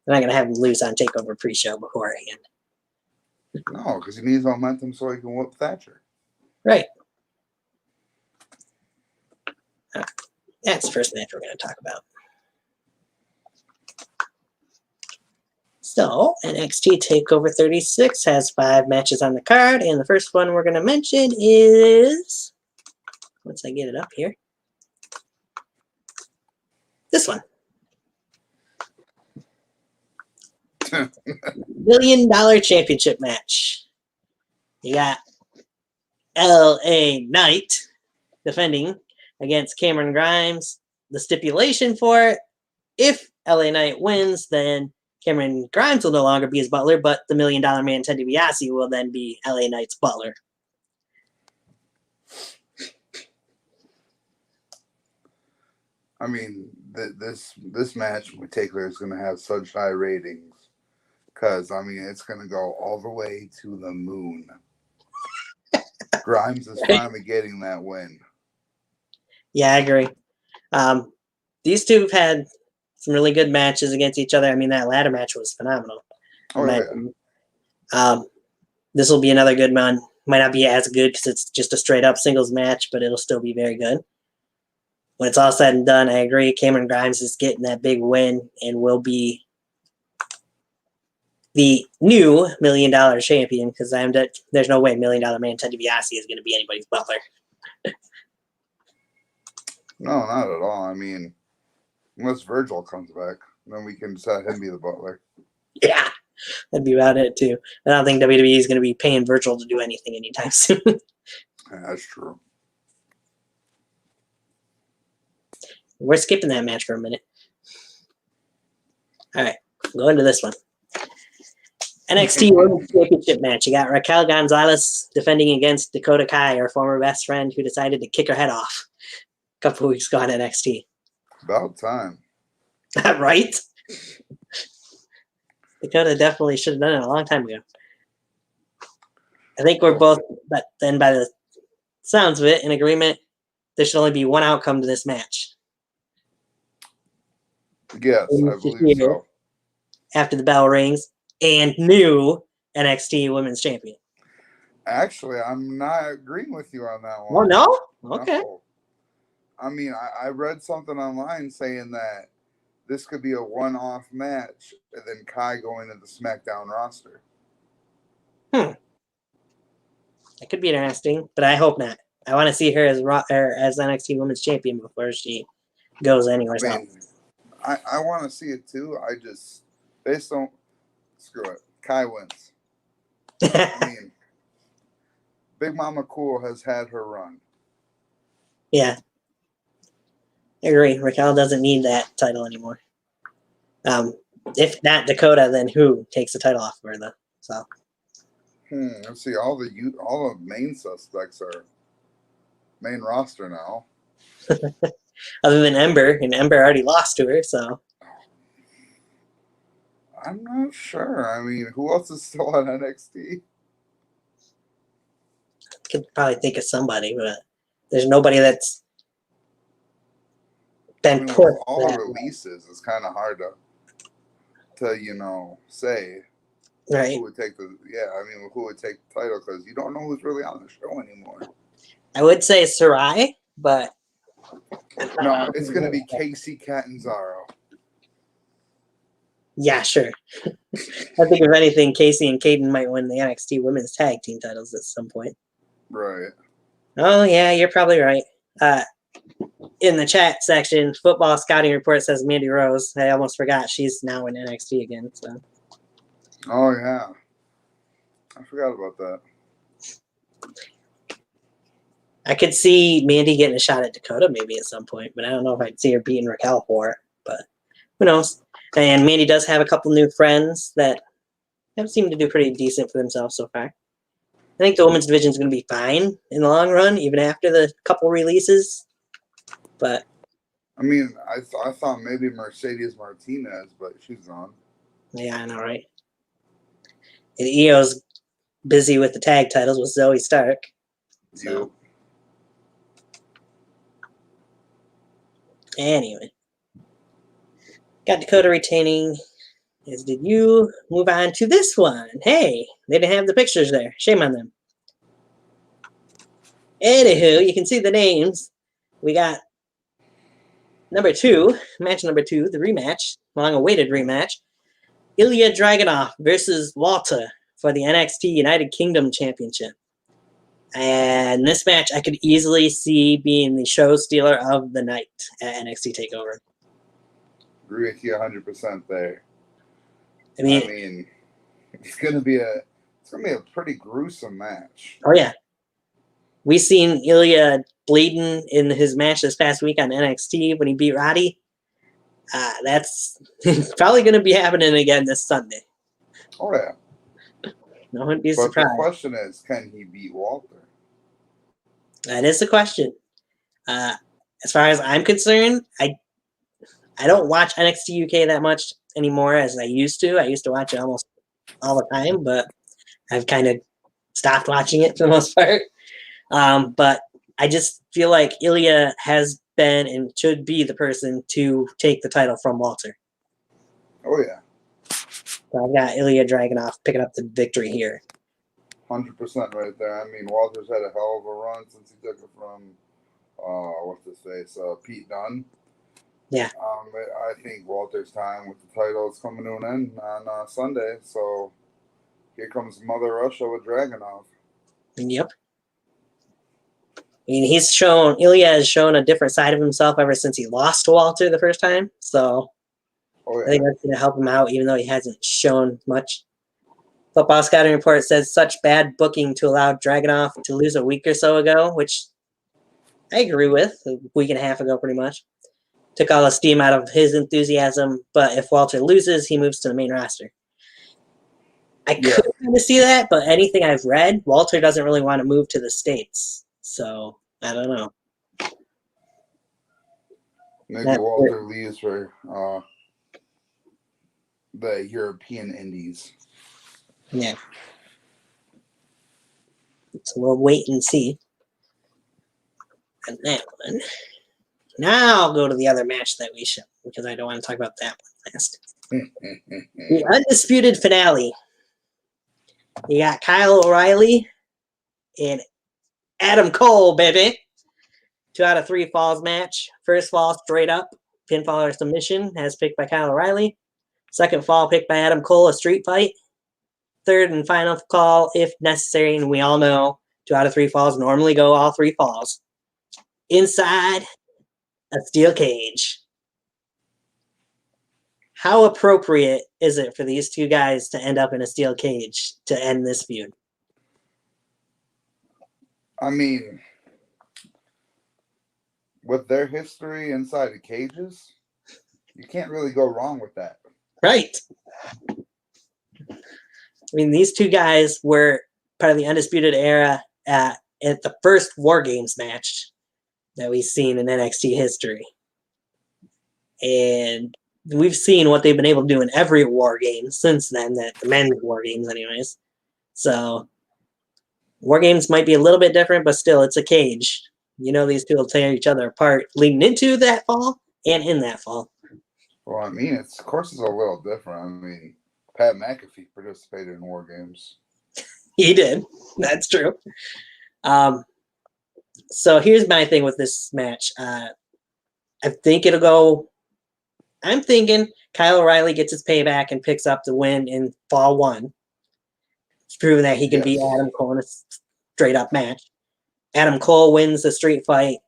[SPEAKER 1] they're not going to have him lose on TakeOver pre-show beforehand.
[SPEAKER 2] No, because he needs momentum so he can whoop Thatcher.
[SPEAKER 1] Right. That's the first match we're going to talk about. So, NXT TakeOver 36 has 5 matches on the card, and the first one we're going to mention is, once I get it up here, this one. $1 million championship match. You got LA Knight defending against Cameron Grimes. The stipulation for it, if LA Knight wins, then Cameron Grimes will no longer be his butler, but the $1 Million Man Ted DiBiase will then be LA Knight's butler.
[SPEAKER 2] I mean, this match with Takeover is going to have such high ratings because, I mean, it's going to go all the way to the moon. Grimes is finally getting that win.
[SPEAKER 1] Yeah, I agree. These two have had some really good matches against each other. I mean, that ladder match was phenomenal.
[SPEAKER 2] Oh, yeah.
[SPEAKER 1] This will be another good one. Might not be as good because it's just a straight-up singles match, but it'll still be very good. When it's all said and done, I agree. Cameron Grimes is getting that big win and will be the new $1 Million champion because there's no way $1 Million Man Ted DiBiase is going to be anybody's butler.
[SPEAKER 2] No, not at all. I mean, unless Virgil comes back, then we can just have him be the butler.
[SPEAKER 1] Yeah, that'd be about it, too. I don't think WWE is going to be paying Virgil to do anything anytime soon.
[SPEAKER 2] Yeah, that's true.
[SPEAKER 1] We're skipping that match for a minute. All right, go into this one. NXT Women's Championship match. You got Raquel Gonzalez defending against Dakota Kai, her former best friend, who decided to kick her head off a couple weeks ago on NXT.
[SPEAKER 2] About time.
[SPEAKER 1] Right? Dakota definitely should have done it a long time ago. I think we're both, but then by the sounds of it, in agreement, there should only be one outcome to this match.
[SPEAKER 2] Yes, I believe so.
[SPEAKER 1] After the bell rings, and new NXT Women's Champion.
[SPEAKER 2] Actually, I'm not agreeing with you on that one.
[SPEAKER 1] Oh, no? Okay.
[SPEAKER 2] No. I mean, I read something online saying that this could be a one-off match and then Kai going to the SmackDown roster.
[SPEAKER 1] That could be interesting, but I hope not. I want to see her as NXT Women's Champion before she goes anywhere else.
[SPEAKER 2] I want to see it too. I just, based on, screw it. Kai wins. I mean, Big Mama Cool has had her run.
[SPEAKER 1] Yeah. I agree. Raquel doesn't need that title anymore. If not Dakota, then who takes the title off of her, though? So.
[SPEAKER 2] Let's see. All the main suspects are main roster now.
[SPEAKER 1] Other than Ember, and Ember already lost to her, so.
[SPEAKER 2] I'm not sure. I mean, who else is still on NXT?
[SPEAKER 1] Could probably think of somebody, but there's nobody that's been put.
[SPEAKER 2] With all the releases, it's kind of hard to say
[SPEAKER 1] right.
[SPEAKER 2] who would take who would take the title, because you don't know who's really on the show anymore.
[SPEAKER 1] I would say Sarai, but
[SPEAKER 2] no, it's gonna be Casey Catanzaro.
[SPEAKER 1] Yeah, sure. I think if anything, Casey and Caden might win the NXT Women's Tag Team titles at some point.
[SPEAKER 2] Right.
[SPEAKER 1] Oh, yeah, you're probably right. In the chat section, Football Scouting Report says Mandy Rose. I almost forgot she's now in NXT again. So.
[SPEAKER 2] Oh, yeah. I forgot about that.
[SPEAKER 1] I could see Mandy getting a shot at Dakota maybe at some point, but I don't know if I'd see her beating Raquel for it. But who knows? And Mandy does have a couple new friends that have seemed to do pretty decent for themselves so far. I think the women's division is going to be fine in the long run, even after the couple releases. But
[SPEAKER 2] I mean, I thought maybe Mercedes Martinez, but she's gone.
[SPEAKER 1] Yeah, I know, right? And Io's busy with the tag titles with Zoe Stark. So. Anyway. Got Dakota retaining. As did you. Move on to this one. Hey, they didn't have the pictures there. Shame on them. Anywho, you can see the names. We got match number two, the rematch, long-awaited rematch. Ilya Dragunov versus Walter for the NXT United Kingdom Championship. And this match I could easily see being the show stealer of the night at NXT TakeOver.
[SPEAKER 2] Agree with you 100% there.
[SPEAKER 1] I mean,
[SPEAKER 2] it's gonna be a pretty gruesome match.
[SPEAKER 1] Oh yeah, we seen Ilya bleeding in his match this past week on NXT when he beat Roddy. That's probably going to be happening again this Sunday.
[SPEAKER 2] Oh yeah.
[SPEAKER 1] No one be surprised.
[SPEAKER 2] The question is, can he beat Walter?
[SPEAKER 1] That is the question. As far as I'm concerned, I don't watch NXT UK that much anymore as I used to. I used to watch it almost all the time, but I've kind of stopped watching it for the most part. But I just feel like Ilya has been and should be the person to take the title from Walter.
[SPEAKER 2] Oh, yeah.
[SPEAKER 1] So I've got Ilya Dragunov picking up the victory here.
[SPEAKER 2] 100% right there. I mean, Walter's had a hell of a run since he took it from, Pete Dunne.
[SPEAKER 1] Yeah.
[SPEAKER 2] I think Walter's time with the title is coming to an end on Sunday. So here comes Mother Russia with Dragunov.
[SPEAKER 1] Yep. I mean, Ilya has shown a different side of himself ever since he lost to Walter the first time. So I think that's going to help him out, even though he hasn't shown much. Football Scouting Report says such bad booking to allow Dragunov to lose a week or so ago, which I agree with, a week and a half ago pretty much. Took all the steam out of his enthusiasm, but if Walter loses, he moves to the main roster. I could kind of see that, but anything I've read, Walter doesn't really want to move to the States. So, I don't know.
[SPEAKER 2] Maybe Walter leaves for the European Indies.
[SPEAKER 1] Yeah. So we'll wait and see. And that one. Now I'll go to the other match that we showed, because I don't want to talk about that one last. The undisputed finale. You got Kyle O'Reilly and Adam Cole, baby. 2 out of 3 falls match. First fall straight up, pinfall or submission, as picked by Kyle O'Reilly. Second fall picked by Adam Cole, a street fight. Third and final call, if necessary, and we all know 2 out of 3 falls normally go all 3 falls. Inside a steel cage. How appropriate is it for these two guys to end up in a steel cage to end this feud?
[SPEAKER 2] I mean, with their history inside of cages, you can't really go wrong with that.
[SPEAKER 1] Right. I mean, these two guys were part of the Undisputed Era at the first War Games match that we've seen in NXT history. And we've seen what they've been able to do in every War Game since then, that the men's War Games anyways. So War Games might be a little bit different, but still, it's a cage. These two will tear each other apart leading into that fall and in that fall.
[SPEAKER 2] Well, I mean, of course it's a little different. I mean, Pat McAfee participated in War Games.
[SPEAKER 1] He did. That's true. So here's my thing with this match. I think it'll go. I'm thinking Kyle O'Reilly gets his payback and picks up the win in Fall 1. It's proven that he can beat Adam Cole in a straight-up match. Adam Cole wins the street fight,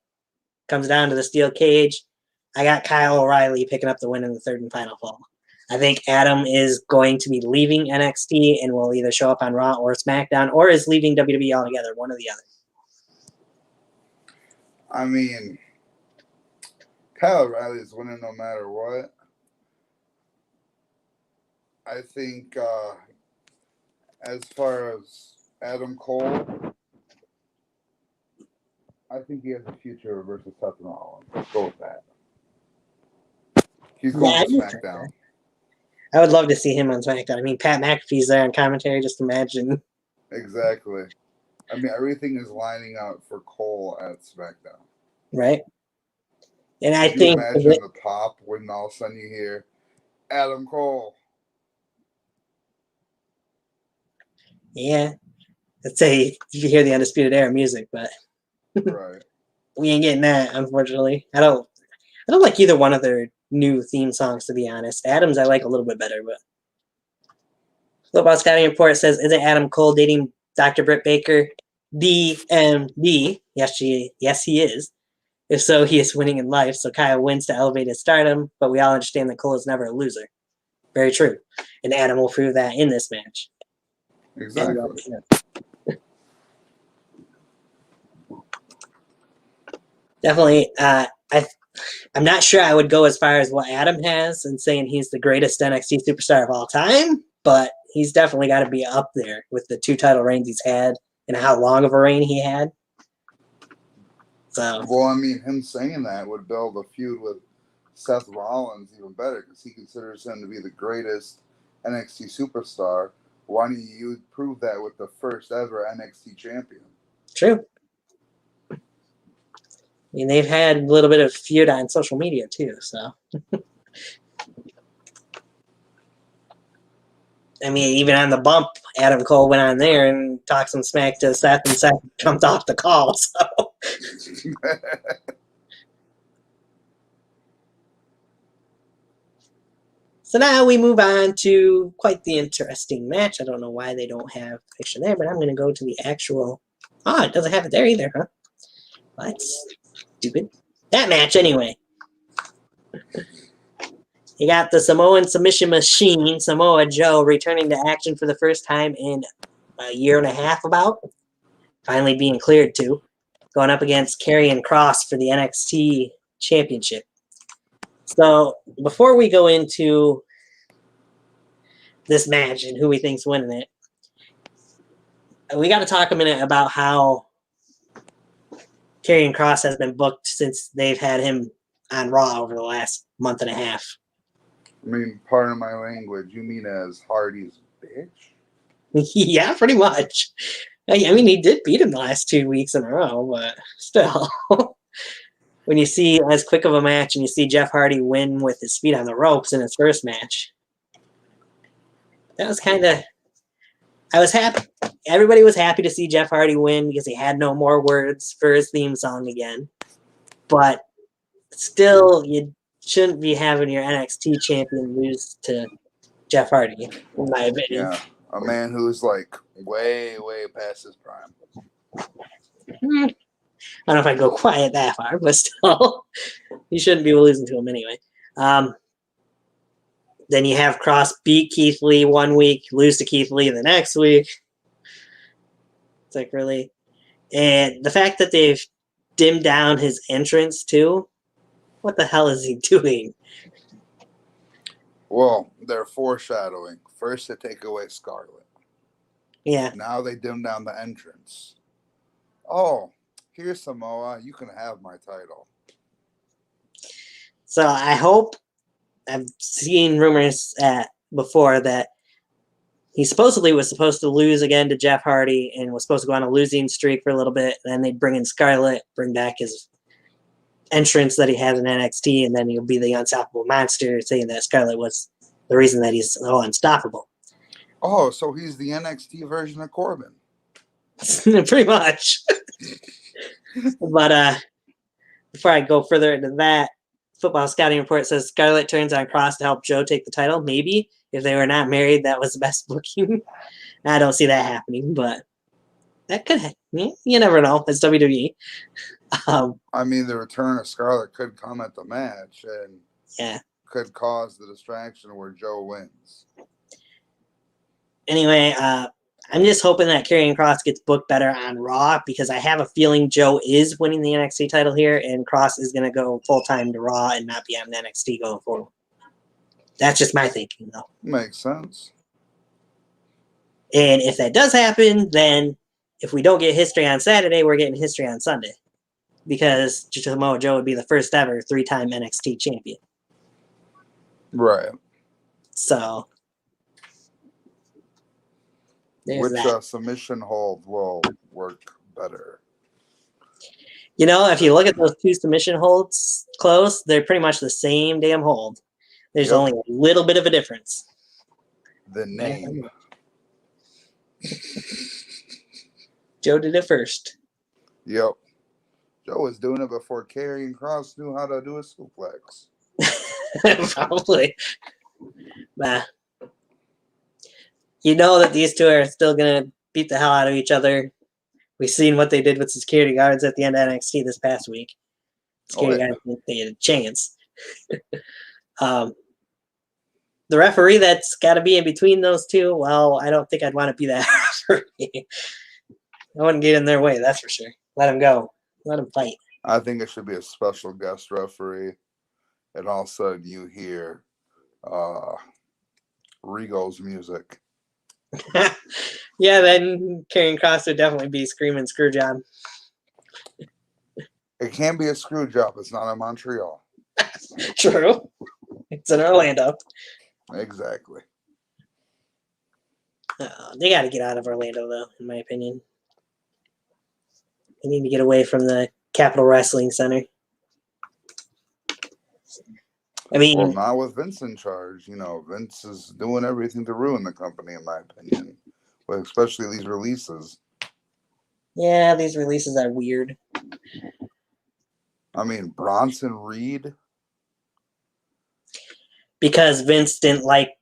[SPEAKER 1] comes down to the steel cage. I got Kyle O'Reilly picking up the win in the third and final fall. I think Adam is going to be leaving NXT and will either show up on Raw or SmackDown or is leaving WWE altogether, one or the other.
[SPEAKER 2] I mean, Kyle O'Reilly is winning no matter what. I think as far as Adam Cole, I think he has a future versus Seth Rollins. Let's go with that. He's going to SmackDown.
[SPEAKER 1] I would love to see him on SmackDown. I mean, Pat McAfee's there on commentary. Just imagine.
[SPEAKER 2] Exactly. I mean, everything is lining up for Cole at SmackDown.
[SPEAKER 1] Right. And I
[SPEAKER 2] Can
[SPEAKER 1] think
[SPEAKER 2] you imagine the pop when all of a sudden you hear Adam Cole.
[SPEAKER 1] Yeah. Let's say you hear the Undisputed Era music, but
[SPEAKER 2] right.
[SPEAKER 1] We ain't getting that, unfortunately. I don't like either one of their new theme songs, to be honest. Adam's I like a little bit better, but Football Scouting Report says, isn't Adam Cole dating Dr. Britt Baker? DMD. Yes, he is. If so, he is winning in life. So Kyle wins to elevate his stardom, but we all understand that Cole is never a loser. Very true. And Adam will prove that in this match.
[SPEAKER 2] Exactly.
[SPEAKER 1] Definitely. I'm not sure I would go as far as what Adam has and saying he's the greatest NXT superstar of all time, but he's definitely got to be up there with the 2 title reigns he's had and how long of a reign he had. So,
[SPEAKER 2] well, I mean, him saying that would build a feud with Seth Rollins even better because he considers him to be the greatest NXT superstar. Why don't you prove that with the first ever NXT champion?
[SPEAKER 1] True. I mean, they've had a little bit of feud on social media too, so. I mean, even on the bump, Adam Cole went on there and talked some smack to Seth, and Seth jumped off the call, so. So now we move on to quite the interesting match. I don't know why they don't have the picture there, but I'm going to go to the actual... Oh, it doesn't have it there either, huh? Well, that's stupid. That match, anyway. You got the Samoan submission machine, Samoa Joe, returning to action for the first time in a year and a half about. Finally being cleared to. Going up against Karrion Kross for the NXT Championship. So, before we go into this match and who we think's winning it, we got to talk a minute about how Karrion Kross has been booked since they've had him on Raw over the last month and a half.
[SPEAKER 2] I mean, pardon my language, you mean as Hardy's bitch?
[SPEAKER 1] Yeah, pretty much. I mean, he did beat him the last 2 weeks in a row, but still. When you see as quick of a match and you see Jeff Hardy win with his feet on the ropes in his first match, that was kind of... I was happy. Everybody was happy to see Jeff Hardy win because he had no more words for his theme song again. But still, you shouldn't be having your NXT champion lose to Jeff Hardy, in my opinion.
[SPEAKER 2] Yeah, a man who's like way, way past his prime.
[SPEAKER 1] I don't know if I'd go quiet that far, but still, you shouldn't be losing to him anyway. Then you have Kross beat Keith Lee 1 week, lose to Keith Lee the next week. It's like, really? And the fact that they've dimmed down his entrance too, what the hell is he doing?
[SPEAKER 2] Well, they're foreshadowing. First, to take away Scarlett.
[SPEAKER 1] Yeah.
[SPEAKER 2] Now they dim down the entrance. Oh, here's Samoa. You can have my title.
[SPEAKER 1] So I hope, I've seen rumors before that he supposedly was supposed to lose again to Jeff Hardy and was supposed to go on a losing streak for a little bit. Then they'd bring in Scarlett, bring back his entrance that he has in NXT, and then he'll be the unstoppable monster, saying that Scarlett was the reason that he's so unstoppable.
[SPEAKER 2] Oh, so he's the NXT version of Corbin.
[SPEAKER 1] Pretty much. But before I go further into that, Football Scouting Report says Scarlett turns on Cross to help Joe take the title. Maybe. If they were not married, that was the best booking. I don't see that happening, but that could happen. You never know. It's WWE.
[SPEAKER 2] I mean, the return of Scarlett could come at the match and could cause the distraction where Joe wins.
[SPEAKER 1] Anyway, I'm just hoping that Karrion Kross gets booked better on Raw because I have a feeling Joe is winning the NXT title here and Kross is going to go full-time to Raw and not be on NXT going forward. That's just my thinking, though.
[SPEAKER 2] Makes sense.
[SPEAKER 1] And if that does happen, then if we don't get history on Saturday, we're getting history on Sunday. Because Samoa Joe would be the first ever 3-time NXT champion.
[SPEAKER 2] Right.
[SPEAKER 1] So,
[SPEAKER 2] which submission hold will work better?
[SPEAKER 1] You know, if you look at those two submission holds close, they're pretty much the same damn hold. There's only a little bit of a difference.
[SPEAKER 2] The name.
[SPEAKER 1] Joe did it first.
[SPEAKER 2] Yep. Joe was doing it before Karrion Kross knew how to do a suplex.
[SPEAKER 1] Probably. You know that these two are still going to beat the hell out of each other. We've seen what they did with security guards at the end of NXT this past week. Security guards think they had a chance. The referee that's got to be in between those two, well, I don't think I'd want to be that referee. I wouldn't get in their way, that's for sure. Let them go. Let them fight.
[SPEAKER 2] I think it should be a special guest referee. And all of a sudden you hear Regal's music.
[SPEAKER 1] Yeah, then Karrion Kross would definitely be screaming screw job.
[SPEAKER 2] It can be a screw job. It's not in Montreal.
[SPEAKER 1] True. It's in Orlando.
[SPEAKER 2] Exactly.
[SPEAKER 1] They got to get out of Orlando, though, in my opinion. They need to get away from the Capitol Wrestling Center. I mean,
[SPEAKER 2] well, not with Vince in charge. You know, Vince is doing everything to ruin the company, in my opinion. But especially these releases.
[SPEAKER 1] Yeah, these releases are weird.
[SPEAKER 2] I mean, Bronson Reed.
[SPEAKER 1] Because Vince didn't like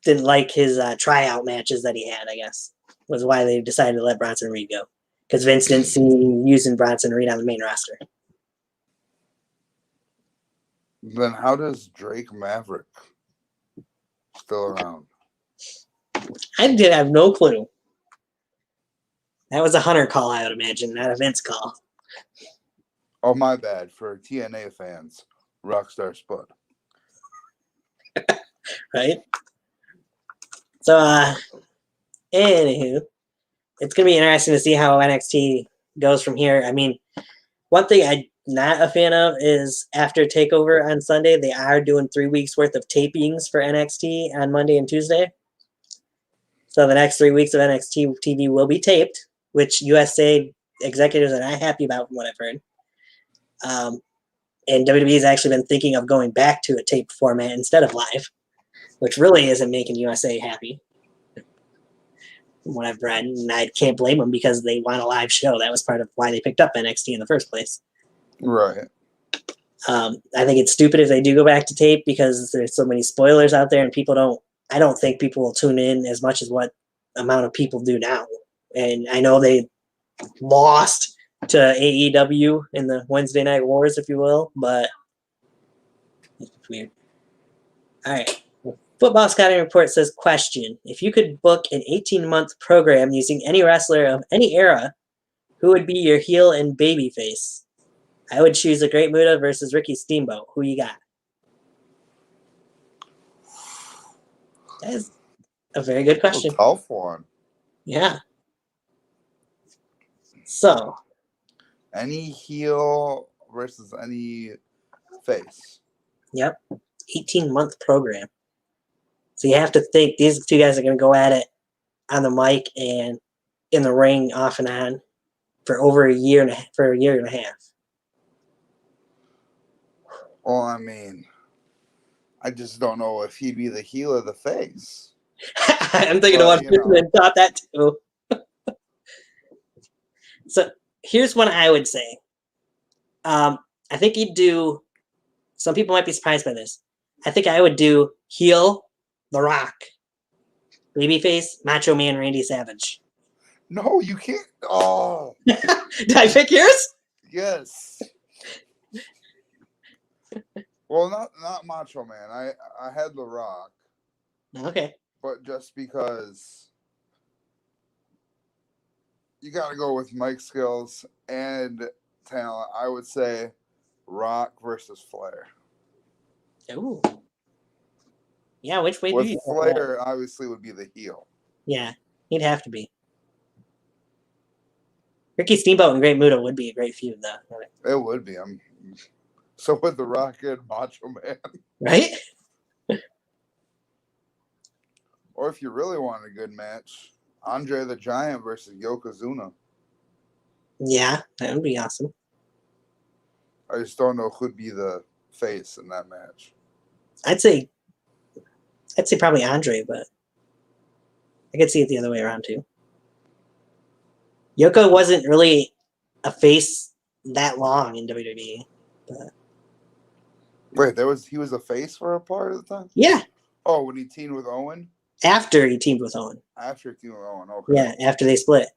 [SPEAKER 1] his tryout matches that he had, I guess, was why they decided to let Bronson Reed go. Because Vince didn't see using Bronson Reed on the main roster.
[SPEAKER 2] Then how does Drake Maverick still around?
[SPEAKER 1] I have no clue. That was a Hunter call, I would imagine, not a Vince call.
[SPEAKER 2] Oh, my bad. For TNA fans, Rockstar Spud.
[SPEAKER 1] Right? So, anywho, it's going to be interesting to see how NXT goes from here. I mean, one thing I'm not a fan of is after TakeOver on Sunday, they are doing 3 weeks worth of tapings for NXT on Monday and Tuesday. So the next 3 weeks of NXT TV will be taped, which USA executives are not happy about from what I've heard. And WWE has actually been thinking of going back to a taped format instead of live, which really isn't making USA happy from what I've read. And I can't blame them because they want a live show. That was part of why they picked up NXT in the first place.
[SPEAKER 2] Right.
[SPEAKER 1] I think it's stupid if they do go back to tape because there's so many spoilers out there and I don't think people will tune in as much as what amount of people do now. And I know they lost to AEW in the Wednesday Night Wars, if you will, but it's weird. All right. Football Scouting Report says, question, if you could book an 18-month program using any wrestler of any era, who would be your heel and babyface? I would choose a Great Muta versus Ricky Steamboat. Who you got? That is a very good question.
[SPEAKER 2] A tough one.
[SPEAKER 1] Yeah. So,
[SPEAKER 2] Any heel versus any face.
[SPEAKER 1] yep, 18-month program. So you have to think these two guys are going to go at it on the mic and in the ring off and on for over a year and a half.
[SPEAKER 2] Well, I mean, I just don't know if he'd be the heel or the face.
[SPEAKER 1] I'm thinking of one person that thought that too. So here's what I would say. I think he'd do. Some people might be surprised by this. I think I would do heel, The Rock, babyface, Macho Man, Randy Savage.
[SPEAKER 2] No, you can't. Oh,
[SPEAKER 1] did I pick yours?
[SPEAKER 2] Yes. Well, not Macho Man. I had The Rock.
[SPEAKER 1] Okay.
[SPEAKER 2] But just because you got to go with mic skills and talent, I would say Rock versus Flair.
[SPEAKER 1] Ooh. Yeah, which way
[SPEAKER 2] with
[SPEAKER 1] do you
[SPEAKER 2] Flair obviously would be the heel.
[SPEAKER 1] Yeah, he'd have to be. Ricky Steamboat and Great Muta would be a great feud, though.
[SPEAKER 2] It would be. So with The Rock and Macho Man.
[SPEAKER 1] Right?
[SPEAKER 2] Or if you really want a good match, Andre the Giant versus Yokozuna.
[SPEAKER 1] Yeah, that would be awesome.
[SPEAKER 2] I just don't know who'd be the face in that match.
[SPEAKER 1] I'd say probably Andre, but I could see it the other way around too. Yoko wasn't really a face that long in WWE. But...
[SPEAKER 2] Wait, he was a face for a part of the time?
[SPEAKER 1] Yeah.
[SPEAKER 2] Oh, when he teamed with Owen?
[SPEAKER 1] After he teamed with Owen.
[SPEAKER 2] After he teamed with Owen, okay.
[SPEAKER 1] Yeah, after they split.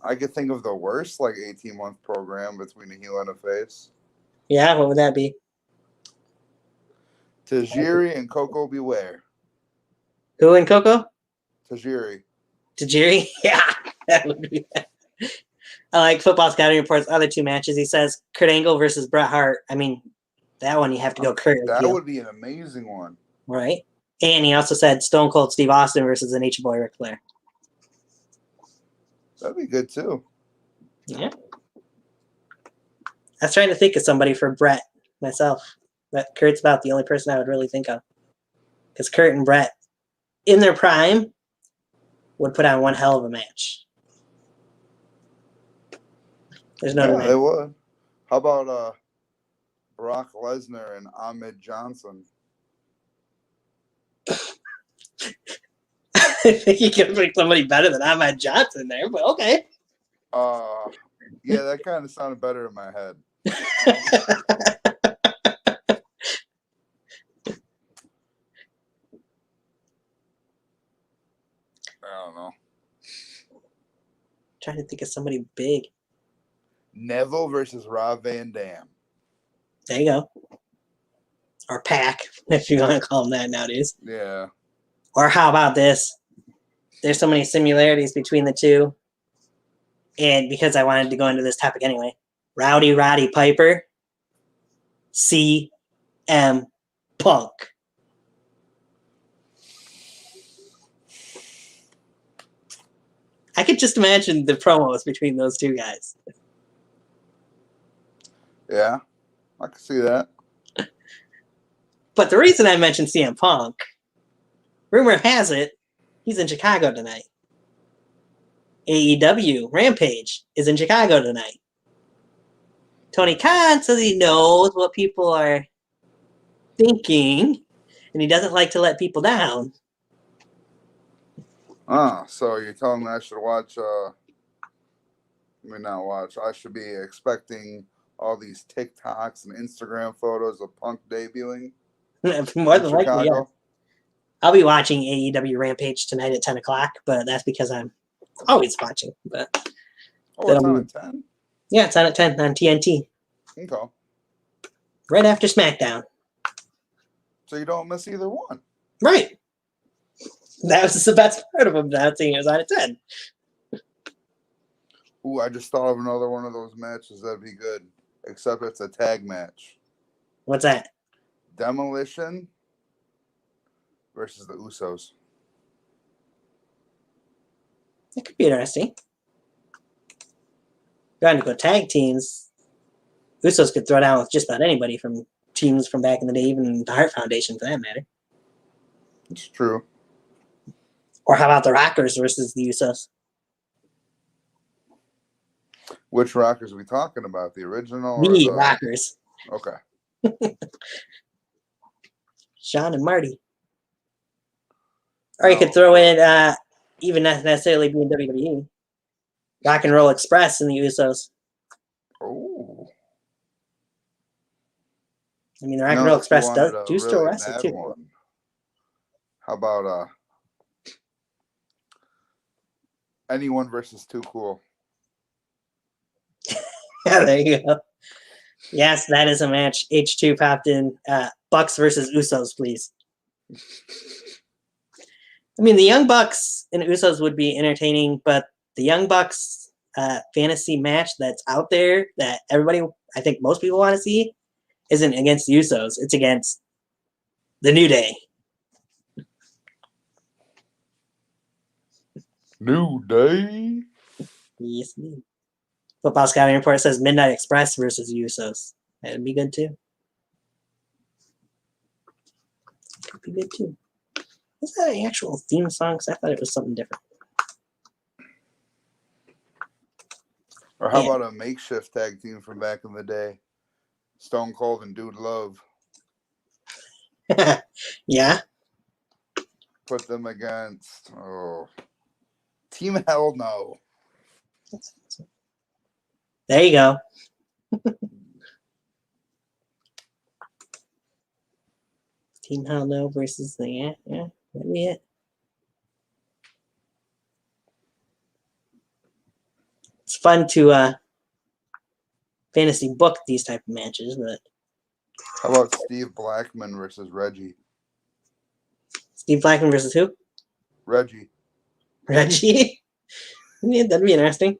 [SPEAKER 2] I could think of the worst 18-month program between a heel and a face.
[SPEAKER 1] Yeah, what would that be?
[SPEAKER 2] Tajiri and Coco Beware.
[SPEAKER 1] Who and Coco?
[SPEAKER 2] Tajiri.
[SPEAKER 1] Yeah, that would be that. I like Football Scouting Report's other two matches. He says Kurt Angle versus Bret Hart. I mean, that one you have to go Kurt.
[SPEAKER 2] That would be an amazing one.
[SPEAKER 1] Right. And he also said Stone Cold Steve Austin versus the Nature Boy Ric Flair.
[SPEAKER 2] That'd be good too.
[SPEAKER 1] Yeah. I was trying to think of somebody for Bret myself. But Kurt's about the only person I would really think of. Because Kurt and Bret, in their prime, would put on one hell of a match. There's no
[SPEAKER 2] demand. They would. How about Brock Lesnar and Ahmed Johnson?
[SPEAKER 1] I think you could pick somebody better than Ahmed Johnson there, but okay.
[SPEAKER 2] Yeah, that kind of sounded better in my head. I don't know.
[SPEAKER 1] Trying to think of somebody big.
[SPEAKER 2] Neville versus Rob Van Dam.
[SPEAKER 1] There you go. Or Pac, if you want to call him that nowadays.
[SPEAKER 2] Yeah.
[SPEAKER 1] Or how about this? There's so many similarities between the two. And because I wanted to go into this topic anyway, Rowdy Roddy Piper, CM Punk. I could just imagine the promos between those two guys.
[SPEAKER 2] Yeah, I can see that.
[SPEAKER 1] But the reason I mentioned CM Punk, rumor has it, he's in Chicago tonight. AEW Rampage is in Chicago tonight. Tony Khan says he knows what people are thinking, and he doesn't like to let people down.
[SPEAKER 2] So you're telling me I should watch, not watch, I should be expecting all these TikToks and Instagram photos of Punk debuting?
[SPEAKER 1] More than likely, yeah. I'll be watching AEW Rampage tonight at 10 o'clock, but that's because I'm always watching. But
[SPEAKER 2] it's on at 10?
[SPEAKER 1] Yeah, it's on at 10 on TNT.
[SPEAKER 2] Okay.
[SPEAKER 1] Right after SmackDown.
[SPEAKER 2] So you don't miss either one.
[SPEAKER 1] Right. That was the best part of him announcing it was on at 10.
[SPEAKER 2] Ooh, I just thought of another one of those matches that'd be good. Except it's a tag match.
[SPEAKER 1] What's that?
[SPEAKER 2] Demolition versus the Usos.
[SPEAKER 1] It could be interesting. Trying to go tag teams. Usos could throw down with just about anybody from teams from back in the day, even the Hart Foundation for that matter.
[SPEAKER 2] It's true.
[SPEAKER 1] Or how about the Rockers versus the Usos?
[SPEAKER 2] Which Rockers are we talking about? The original or
[SPEAKER 1] The
[SPEAKER 2] the
[SPEAKER 1] Rockers.
[SPEAKER 2] Okay.
[SPEAKER 1] Sean and Marty. Or you could throw in, even not necessarily being WWE, Rock and Roll Express and the Usos.
[SPEAKER 2] Oh.
[SPEAKER 1] I mean, the Rock and Roll Express do still
[SPEAKER 2] really
[SPEAKER 1] wrestle too.
[SPEAKER 2] One. How about anyone versus Too Cool?
[SPEAKER 1] Yeah, there you go. Yes, that is a match. H2 popped in. Bucks versus Usos, please. I mean, the Young Bucks and Usos would be entertaining, but the Young Bucks fantasy match that's out there that everybody, I think most people want to see, isn't against the Usos. It's against the New Day.
[SPEAKER 2] New Day?
[SPEAKER 1] Yes, indeed. Football Scouting Report says Midnight Express versus Usos. That'd be good too. Could be good too. Is that an actual theme song? Because I thought it was something different.
[SPEAKER 2] Or how about a makeshift tag team from back in the day? Stone Cold and Dude Love.
[SPEAKER 1] Yeah.
[SPEAKER 2] Put them against Team Hell No.
[SPEAKER 1] There you go. Team Hell No versus the yeah, that'd be it. It's fun to fantasy book these type of matches, but
[SPEAKER 2] how about Steve Blackman versus Reggie?
[SPEAKER 1] Steve Blackman versus who?
[SPEAKER 2] Reggie.
[SPEAKER 1] Reggie? Yeah, that'd be interesting.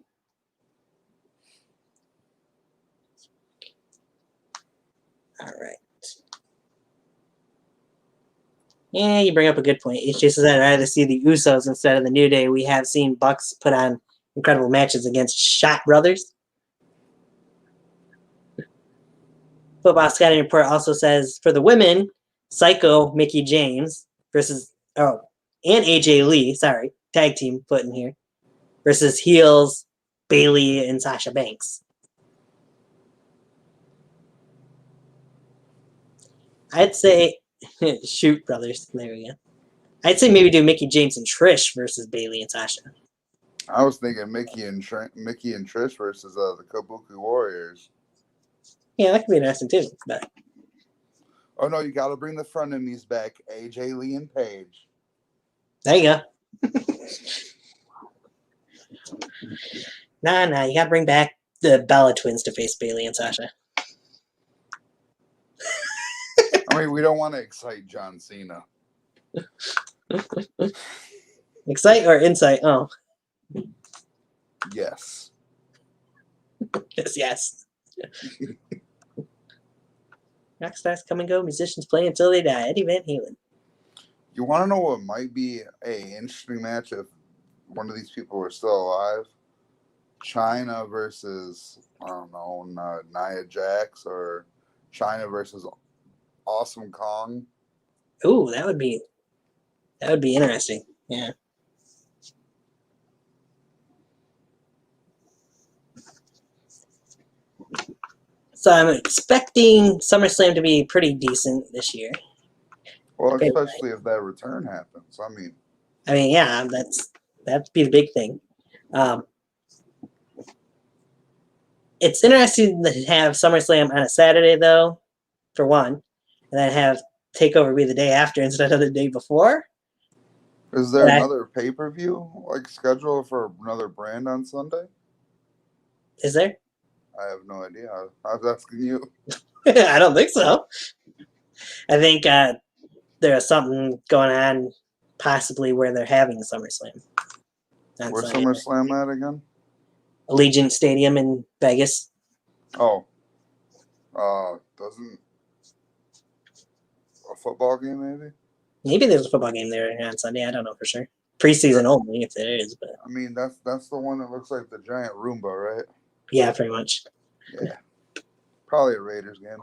[SPEAKER 1] All right. Yeah, you bring up a good point. It's just that I'd rather see the Usos instead of the New Day. We have seen Bucks put on incredible matches against Shot Brothers. Football Scouting Report also says for the women, Psycho Mickey James versus and AJ Lee, tag team put in here, versus Heels, Bailey, and Sasha Banks. I'd say Shoot Brothers. There we go. I'd say maybe do Mickey James and Trish versus Bailey and Sasha.
[SPEAKER 2] I was thinking Mickey and Trish versus the Kabuki Warriors.
[SPEAKER 1] Yeah, that could be interesting too. But
[SPEAKER 2] oh no, you got to bring the frenemies back, AJ Lee and Paige.
[SPEAKER 1] There you go. Nah, you got to bring back the Bella twins to face Bailey and Sasha.
[SPEAKER 2] I mean, we don't want to excite John Cena.
[SPEAKER 1] Excite or insight? Oh.
[SPEAKER 2] Yes.
[SPEAKER 1] Yes. Rockstars come and go. Musicians play until they die. Eddie Van Halen.
[SPEAKER 2] You want to know what might be a interesting match if one of these people were still alive? China versus, I don't know, Nia Jax, or China versus Awesome Kong.
[SPEAKER 1] Ooh, that would be interesting. Yeah. So I'm expecting SummerSlam to be pretty decent this year.
[SPEAKER 2] Well, especially if that return happens. I mean,
[SPEAKER 1] yeah, that'd be the big thing. It's interesting to have SummerSlam on a Saturday, though, for one, and then have Takeover be the day after instead of the day before.
[SPEAKER 2] Is there another pay-per-view scheduled for another brand on Sunday?
[SPEAKER 1] Is there?
[SPEAKER 2] I have no idea. I was asking you.
[SPEAKER 1] I don't think so. I think there's something going on, possibly where they're having SummerSlam.
[SPEAKER 2] Where's SummerSlam at again?
[SPEAKER 1] Allegiant Stadium in Vegas.
[SPEAKER 2] Oh. Doesn't a football game, maybe?
[SPEAKER 1] Maybe there's a football game there on Sunday. I don't know for sure. Preseason only, if there is. But
[SPEAKER 2] I mean, that's the one that looks like the giant Roomba, right?
[SPEAKER 1] yeah, pretty much.
[SPEAKER 2] Yeah. Probably a Raiders game.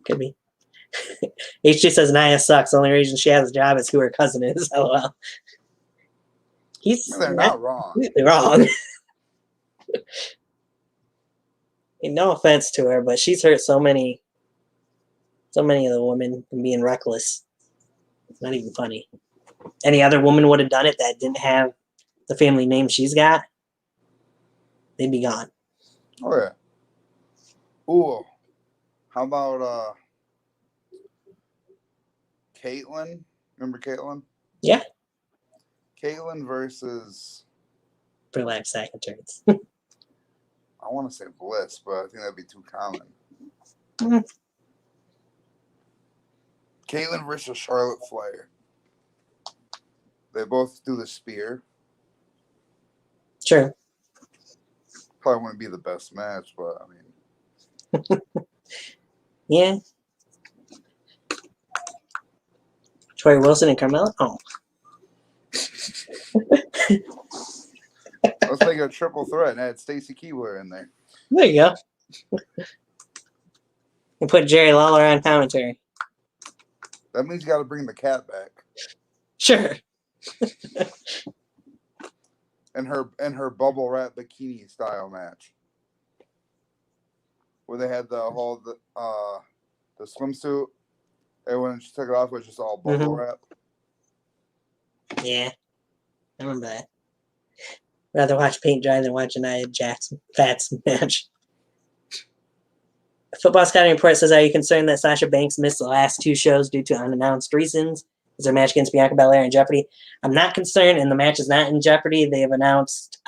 [SPEAKER 1] Could be. HG says Nia sucks. The only reason she has a job is who her cousin is. LOL.
[SPEAKER 2] They're not wrong.
[SPEAKER 1] Completely wrong. No offense to her, but she's hurt so many of the women from being reckless. It's not even funny. Any other woman would have done it that didn't have the family name she's got, they'd be gone.
[SPEAKER 2] Oh, yeah. Ooh. How about Caitlyn? Remember Caitlyn?
[SPEAKER 1] Yeah.
[SPEAKER 2] Caitlyn versus...
[SPEAKER 1] Burlap sack and turns.
[SPEAKER 2] I want to say Bliss, but I think that'd be too common.
[SPEAKER 1] Mm.
[SPEAKER 2] Caitlyn versus Charlotte Flair. They both do the spear.
[SPEAKER 1] Sure.
[SPEAKER 2] Probably wouldn't be the best match, but I mean...
[SPEAKER 1] Yeah. Troy Wilson and Carmella? Oh.
[SPEAKER 2] Let's make it a triple threat and add Stacey Keebler in there.
[SPEAKER 1] There you go. And put Jerry Lawler on commentary.
[SPEAKER 2] That means you got to bring the cat back.
[SPEAKER 1] Sure.
[SPEAKER 2] And her bubble wrap bikini style match, where they had the whole the swimsuit, and when she took it off, it was just all bubble wrap.
[SPEAKER 1] Yeah, I remember that. Rather watch paint dry than watch a Nia Jackson Fats match. Football Scouting Report says, are you concerned that Sasha Banks missed the last 2 shows due to unannounced reasons? Is her match against Bianca Belair in jeopardy? I'm not concerned, and the match is not in jeopardy. They have announced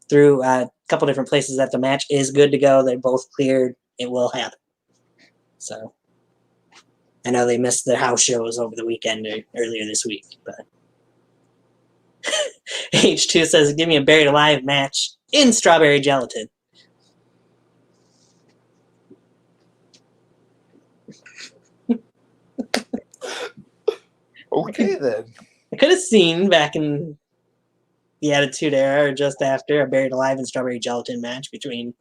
[SPEAKER 1] through a couple different places that the match is good to go. They're both cleared. It will happen. So I know they missed their house shows over the weekend or earlier this week, but H2 says, give me a buried alive match in strawberry gelatin.
[SPEAKER 2] Okay, then.
[SPEAKER 1] I could have seen back in the Attitude Era or just after a buried alive in strawberry gelatin match between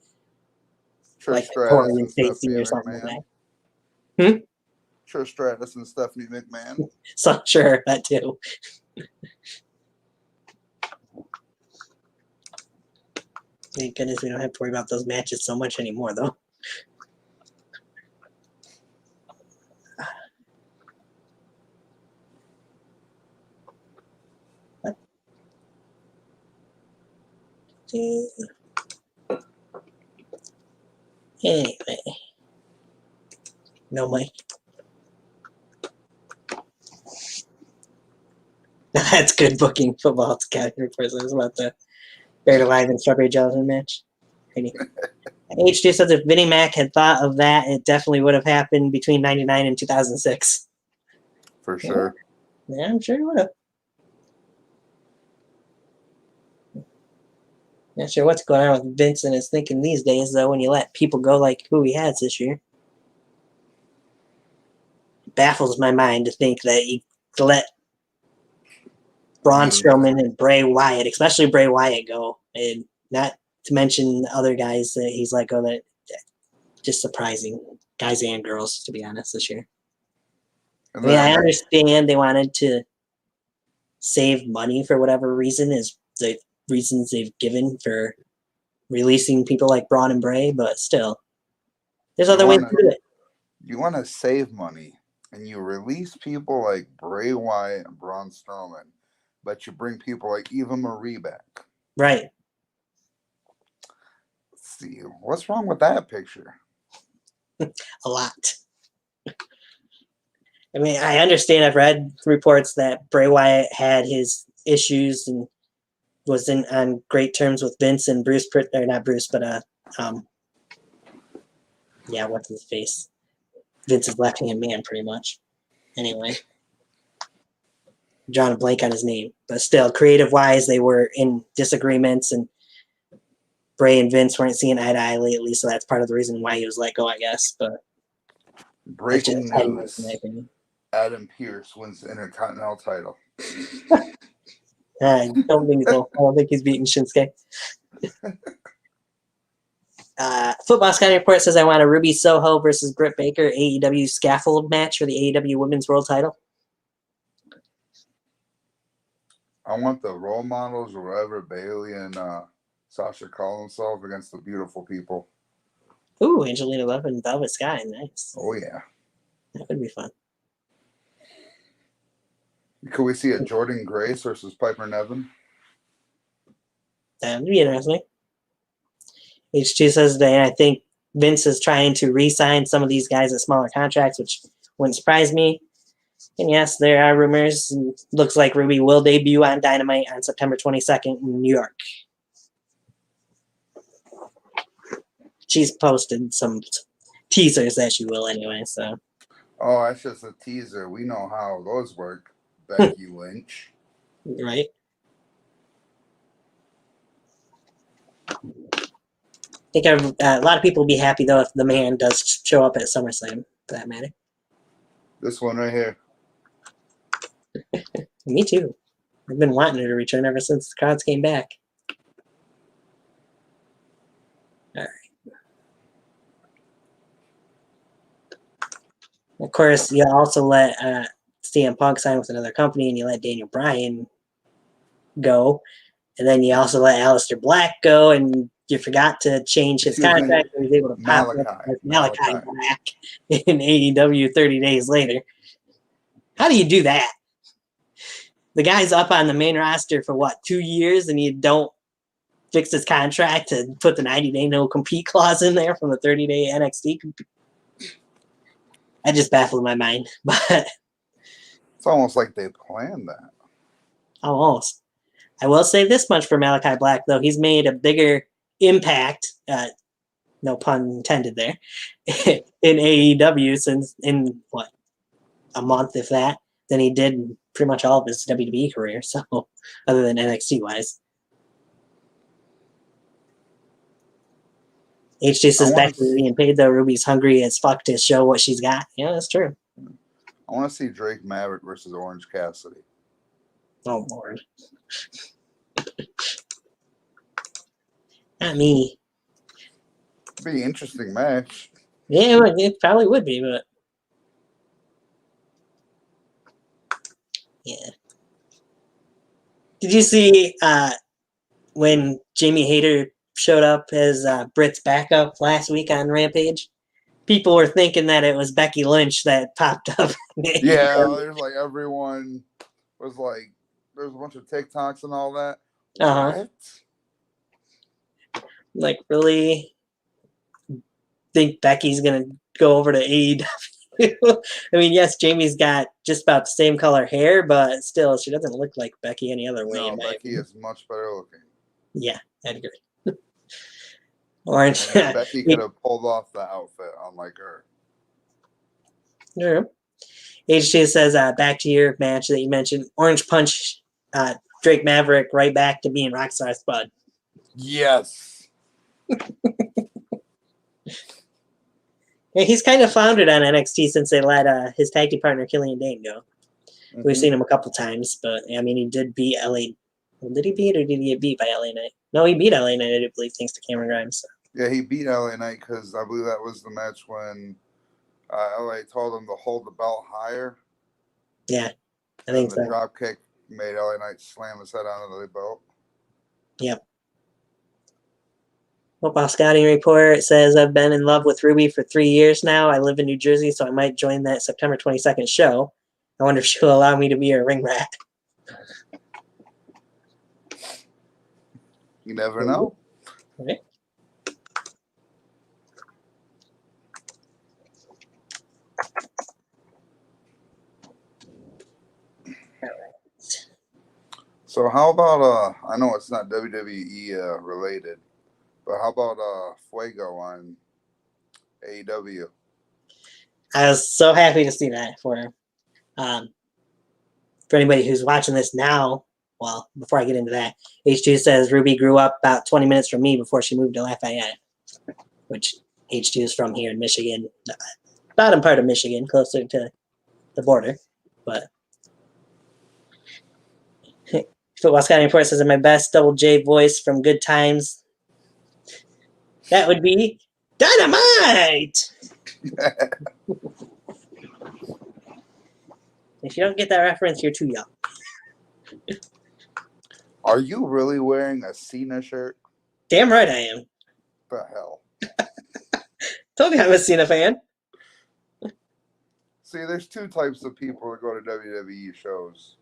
[SPEAKER 2] Trish
[SPEAKER 1] Corey
[SPEAKER 2] Stratus
[SPEAKER 1] and Stacey or something like that.
[SPEAKER 2] Trish Stratus and Stephanie McMahon.
[SPEAKER 1] So sure, that too. Thank goodness we don't have to worry about those matches so much anymore, though. Anyway. No, Mike. That's good booking football scouting reports. I was about the buried alive in strawberry gelatin match. H2 says if Vinnie Mac had thought of that, it definitely would have happened between 99 and 2006.
[SPEAKER 2] For sure.
[SPEAKER 1] Yeah, I'm sure it would have. Not sure what's going on with Vince and his thinking these days, though, when you let people go like who he has this year. It baffles my mind to think that you let Braun Strowman and Bray Wyatt, especially Bray Wyatt, go, and not to mention other guys that he's let go that just surprising, guys and girls, to be honest, this year. I mean, I understand they wanted to save money for whatever reason is the reasons they've given for releasing people like Braun and Bray, but still, there's other ways to do it.
[SPEAKER 2] You want to save money, and you release people like Bray Wyatt and Braun Strowman, but you bring people like Eva Marie back.
[SPEAKER 1] Right.
[SPEAKER 2] Let's see. What's wrong with that picture?
[SPEAKER 1] A lot. I mean, I understand. I've read reports that Bray Wyatt had his issues and was on great terms with Vince and Bruce, or not Bruce, but yeah, what's his face? Vince's left-hand man, pretty much. Anyway, drawing a blank on his name, but still, creative-wise, they were in disagreements, and Bray and Vince weren't seeing eye to eye lately, so that's part of the reason why he was let go, I guess. But That's just
[SPEAKER 2] Breaking
[SPEAKER 1] pettiness, in my
[SPEAKER 2] news.
[SPEAKER 1] opinion.
[SPEAKER 2] Adam Pearce wins the Intercontinental title.
[SPEAKER 1] I don't think so. I don't think he's beating Shinsuke. Football Scouting Report says I want a Ruby Soho versus Britt Baker AEW scaffold match for the AEW Women's World Title.
[SPEAKER 2] I want the role models or whatever, Bailey and Sasha call themselves, against the beautiful people.
[SPEAKER 1] Ooh, Angelina Love and Velvet Sky. Nice.
[SPEAKER 2] Oh, yeah.
[SPEAKER 1] That would be fun.
[SPEAKER 2] Could we see a Jordan Grace versus Piper Niven?
[SPEAKER 1] That would be interesting. H2 says that I think Vince is trying to re-sign some of these guys at smaller contracts, which wouldn't surprise me. And yes, there are rumors. Looks like Ruby will debut on Dynamite on September 22nd in New York. She's posted some teasers that she will anyway, so.
[SPEAKER 2] Oh, that's just a teaser. We know how those work, Becky Lynch.
[SPEAKER 1] Right? I think a lot of people will be happy, though, if the man does show up at SummerSlam, for that matter.
[SPEAKER 2] This one right here.
[SPEAKER 1] Me too. I've been wanting her to return ever since the crowds came back. All right. Of course, you also let CM Punk sign with another company, and you let Daniel Bryan go. And then you also let Aleister Black go, and you forgot to change his contract. He was able to pop up as Malachi Black in AEW 30 days later. How do you do that? The guy's up on the main roster for, 2 years, and you don't fix his contract to put the 90-day no-compete clause in there from the 30-day NXT? That just baffled my mind. But
[SPEAKER 2] it's almost like they planned that.
[SPEAKER 1] Almost. I will say this much for Malachi Black, though. He's made a bigger impact, no pun intended there, in AEW since in, a month, if that, than he did in pretty much all of his WWE career, so other than NXT-wise. HJ says back to being paid, though. Ruby's hungry as fuck to show what she's got. Yeah, that's true.
[SPEAKER 2] I want to see Drake Maverick versus Orange Cassidy.
[SPEAKER 1] Oh, Lord. Not me.
[SPEAKER 2] It'd be an interesting match.
[SPEAKER 1] Yeah, it probably would be, but yeah. Did you see when Jamie Hayter showed up as Britt's backup last week on Rampage? People were thinking that it was Becky Lynch that popped up.
[SPEAKER 2] Yeah, there's like everyone was like, there's a bunch of TikToks and all that.
[SPEAKER 1] What? Like, really think Becky's going to go over to AEW? I mean, yes, Jamie's got just about the same color hair, but still, she doesn't look like Becky any other way.
[SPEAKER 2] No, Becky is much better looking.
[SPEAKER 1] Yeah, I'd agree. Orange.
[SPEAKER 2] Becky could have pulled off the outfit, unlike her.
[SPEAKER 1] Yeah. HJ says, back to your match that you mentioned. Orange Punch Drake Maverick right back to being Rockstar Spud.
[SPEAKER 2] Yes.
[SPEAKER 1] Yeah, he's kind of floundered on NXT since they let his tag team partner Killian Dane go. Mm-hmm. We've seen him a couple times, but I mean, he did beat LA. Well, did he beat or did he get beat by LA Knight? No, he beat LA Knight, I do believe, thanks to Cameron Grimes. So.
[SPEAKER 2] Yeah, he beat LA Knight because I believe that was the match when LA told him to hold the belt higher.
[SPEAKER 1] Yeah, I think so.
[SPEAKER 2] The drop kick made LA Knight slam his head onto the belt.
[SPEAKER 1] Yep. Football Scouting Report says, I've been in love with Ruby for 3 years now. I live in New Jersey, so I might join that September 22nd show. I wonder if she'll allow me to be her ring rat.
[SPEAKER 2] You never know.
[SPEAKER 1] Okay.
[SPEAKER 2] So how about I know it's not WWE related, but how about Fuego on AEW?
[SPEAKER 1] I was so happy to see that for anybody who's watching this now. Well, before I get into that, H2 says Ruby grew up about 20 minutes from me before she moved to Lafayette, which H2 is from here in Michigan. bottom part of Michigan, closer to the border. But Football Scouting Report says that my best Double J voice from Good Times, that would be Dynamite! If you don't get that reference, you're too young.
[SPEAKER 2] Are you really wearing a Cena shirt?
[SPEAKER 1] Damn right I am.
[SPEAKER 2] The hell?
[SPEAKER 1] Told you I'm a Cena fan.
[SPEAKER 2] See, there's two types of people that go to WWE shows.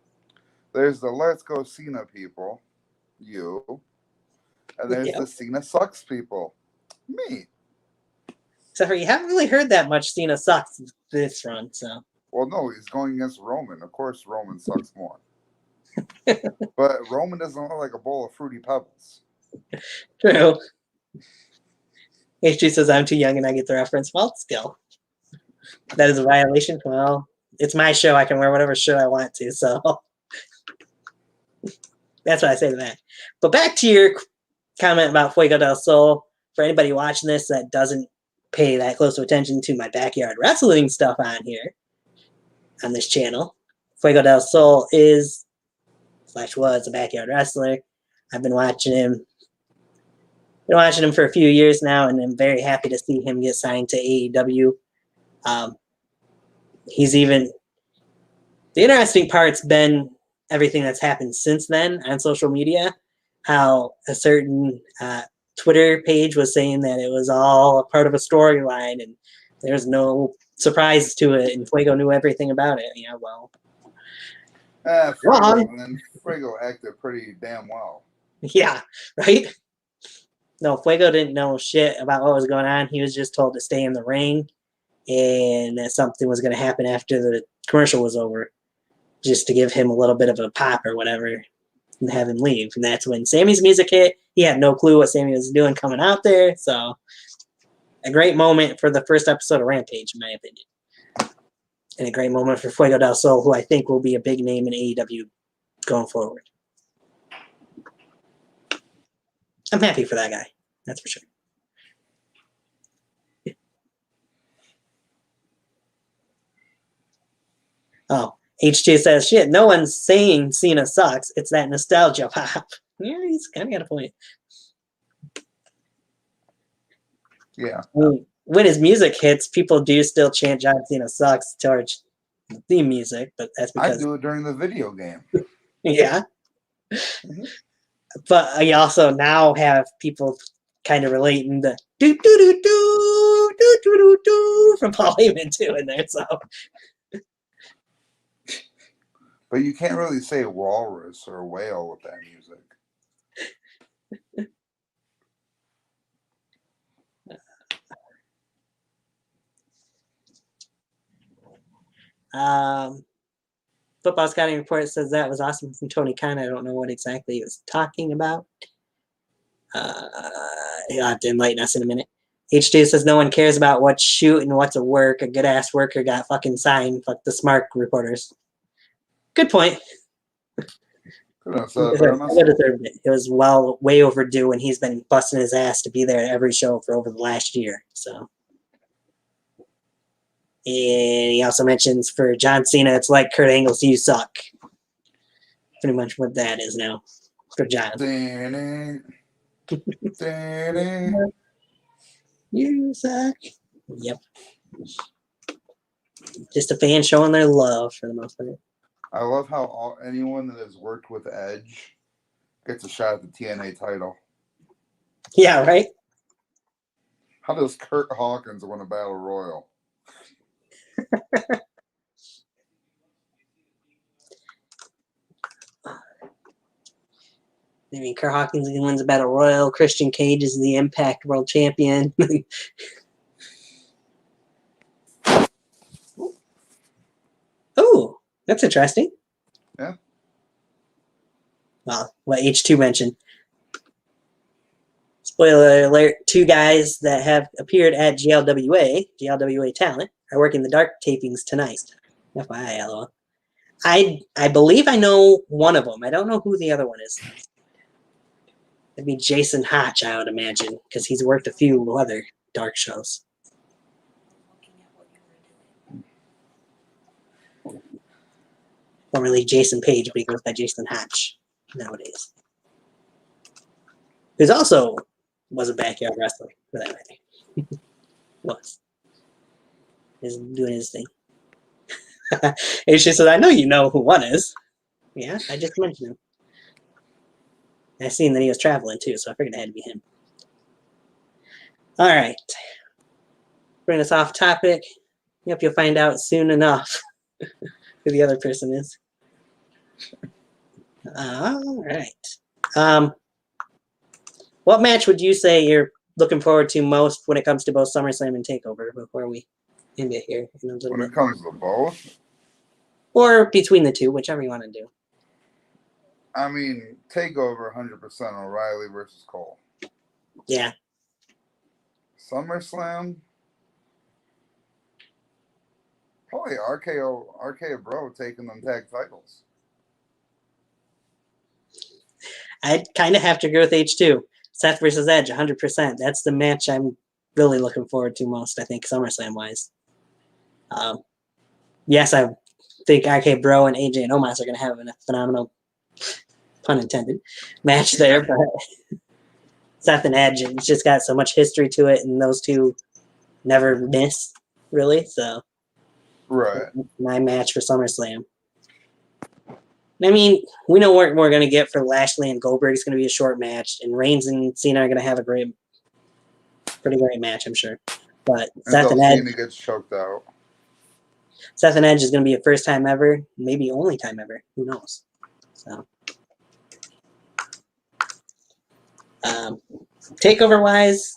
[SPEAKER 2] There's the Let's Go Cena people, you, and there's
[SPEAKER 1] Yep.
[SPEAKER 2] the Cena sucks people, me.
[SPEAKER 1] Except for you haven't really heard that much Cena sucks this run, so.
[SPEAKER 2] Well, no, he's going against Roman. Of course, Roman sucks more. But Roman doesn't look like a bowl of Fruity Pebbles.
[SPEAKER 1] True. HG says I'm too young and I get the reference. Well, still. That is a violation. Well, it's my show. I can wear whatever shirt I want to, so. That's what I say to that. But back to your comment about Fuego del Sol. For anybody watching this that doesn't pay that close of attention to my backyard wrestling stuff on here, on this channel, Fuego del Sol is / was a backyard wrestler. I've been watching him. Been watching him for a few years now, and I'm very happy to see him get signed to AEW. He's even the interesting part's been everything that's happened since then on social media. How a certain Twitter page was saying that it was all a part of a storyline, and there's no surprise to it, and Fuego knew everything about it. Yeah, well,
[SPEAKER 2] Fuego acted pretty damn well.
[SPEAKER 1] Yeah, right? No, Fuego didn't know shit about what was going on. He was just told to stay in the ring and that something was going to happen after the commercial was over, just to give him a little bit of a pop or whatever and have him leave. And that's when Sammy's music hit. He had no clue what Sammy was doing coming out there. So a great moment for the first episode of Rampage, in my opinion. And a great moment for Fuego del Sol, who I think will be a big name in AEW going forward. I'm happy for that guy. That's for sure. Oh, H2 says, shit, no one's saying Cena sucks. It's that nostalgia pop. Yeah, he's kind of got a point.
[SPEAKER 2] Yeah.
[SPEAKER 1] When his music hits, people do still chant John Cena sucks towards the theme music, but that's because...
[SPEAKER 2] I do it during the video game.
[SPEAKER 1] Yeah. Mm-hmm. But I also now have people kind of relating the do-do-do-do, from Paul Heyman too in there, so...
[SPEAKER 2] But you can't really say walrus or whale with that music.
[SPEAKER 1] Football Scouting Report says that was awesome from Tony Khan. I don't know what exactly he was talking about. He'll have to enlighten us in a minute. H2 says no one cares about what's shoot and what's a work. A good ass worker got fucking signed. Fuck the smart reporters. Good point. It was way overdue, and he's been busting his ass to be there at every show for over the last year. So, and he also mentions for John Cena, it's like Kurt Angle's "You Suck." Pretty much what that is now for John. You suck. Yep. Just a fan showing their love for the most part.
[SPEAKER 2] I love how anyone that has worked with Edge gets a shot at the TNA title.
[SPEAKER 1] Yeah, right?
[SPEAKER 2] How does Kurt Hawkins win a Battle Royal?
[SPEAKER 1] I mean, Kurt Hawkins wins a Battle Royal. Christian Cage is the Impact World Champion. Oh, that's interesting.
[SPEAKER 2] Yeah.
[SPEAKER 1] Well, what H2 mentioned. Spoiler alert, 2 guys that have appeared at GLWA Talent, are working the dark tapings tonight. FYI, LOL. I believe I know one of them. I don't know who the other one is. It'd be Jason Hotch, I would imagine, because he's worked a few other dark shows. formerly Jason Page, but he goes by Jason Hatch nowadays. Who's also was a backyard wrestler for that matter. Was. Is doing his thing. And she said, I know you know who one is. Yeah, I just mentioned him. I seen that he was traveling too, so I figured it had to be him. All right. Bring us off topic. Yep, you'll find out soon enough who the other person is. All right. What match would you say you're looking forward to most when it comes to both SummerSlam and Takeover before we end it here?
[SPEAKER 2] When it comes to both?
[SPEAKER 1] Or between the two, whichever you want to do.
[SPEAKER 2] I mean, Takeover 100% O'Reilly versus Cole.
[SPEAKER 1] Yeah.
[SPEAKER 2] SummerSlam? Probably RKO Bro taking them tag titles.
[SPEAKER 1] I'd kind of have to agree with H2. Seth versus Edge, 100%. That's the match I'm really looking forward to most, I think, SummerSlam-wise. Yes, I think RK Bro and AJ and Omos are going to have a phenomenal, pun intended, match there. But Seth and Edge, it's just got so much history to it, and those two never miss, really. So,
[SPEAKER 2] right,
[SPEAKER 1] my match for SummerSlam. I mean, we know what we're going to get for Lashley and Goldberg. It's going to be a short match, and Reigns and Cena are going to have a pretty great match, I'm sure. But Seth and Edge,
[SPEAKER 2] Cena gets choked out.
[SPEAKER 1] Seth and Edge is going to be a first time ever, maybe only time ever. Who knows? So, Takeover wise,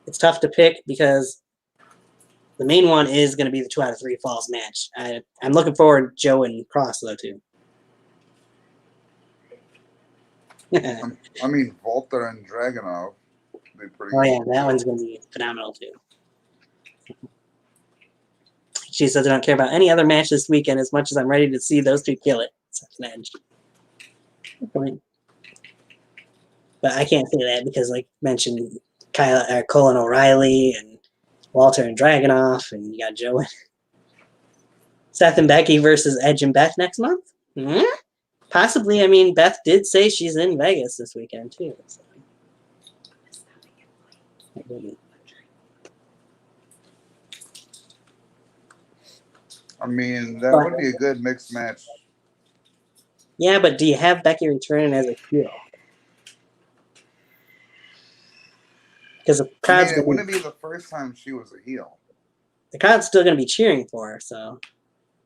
[SPEAKER 1] it's tough to pick because the main one is going to be the 2 out of 3 falls match. I'm looking forward to Joe and Cross though too.
[SPEAKER 2] I mean, Volta and Dragunov would be pretty
[SPEAKER 1] good. Yeah, that one's going to be phenomenal too. She says I don't care about any other match this weekend as much as I'm ready to see those two kill it. But I can't say that because, like mentioned, Cole and O'Reilly and Walter and Dragunov, and you got Joe and Seth and Becky versus Edge and Beth next month. Mm-hmm. Possibly. I mean, Beth did say she's in Vegas this weekend too. So.
[SPEAKER 2] I mean, that would be a good mixed match.
[SPEAKER 1] Yeah, but do you have Becky returning as a heel? Because the crowd's
[SPEAKER 2] it wouldn't be the first time she was a heel.
[SPEAKER 1] The crowd's still going to be cheering for her, so.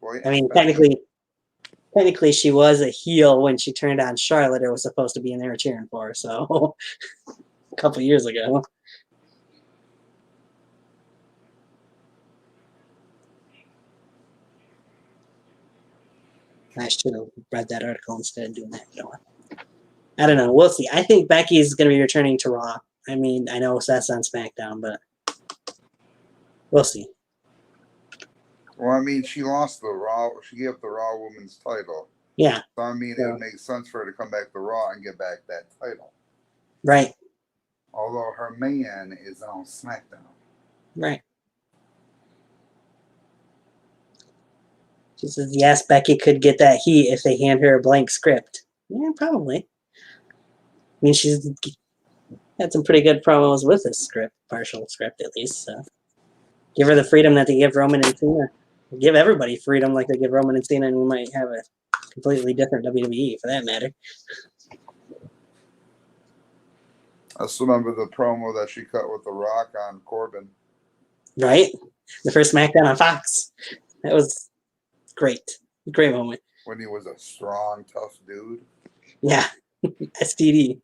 [SPEAKER 2] Well, yeah,
[SPEAKER 1] I mean, technically, she was a heel when she turned on Charlotte, or was supposed to be in there cheering for her. So, a couple years ago. I should have read that article instead of doing that. I don't know. We'll see. I think Becky's going to be returning to Raw. I mean, I know Seth's on SmackDown, but we'll see.
[SPEAKER 2] Well, I mean, she lost the Raw. She gave up the Raw Women's title.
[SPEAKER 1] Yeah.
[SPEAKER 2] So, I mean, it would make sense for her to come back to Raw and get back that title.
[SPEAKER 1] Right.
[SPEAKER 2] Although her man is on SmackDown.
[SPEAKER 1] Right. She says, yes, Becky could get that heat if they hand her a blank script. Yeah, probably. I mean, she's had some pretty good promos with this script, partial script at least. So give her the freedom that they give Roman and Cena. Give everybody freedom like they give Roman and Cena, and we might have a completely different WWE for that matter.
[SPEAKER 2] I just remember the promo that she cut with The Rock on Corbin.
[SPEAKER 1] Right? The first SmackDown on Fox. That was great. Great moment.
[SPEAKER 2] When he was a strong, tough dude.
[SPEAKER 1] Yeah. STD.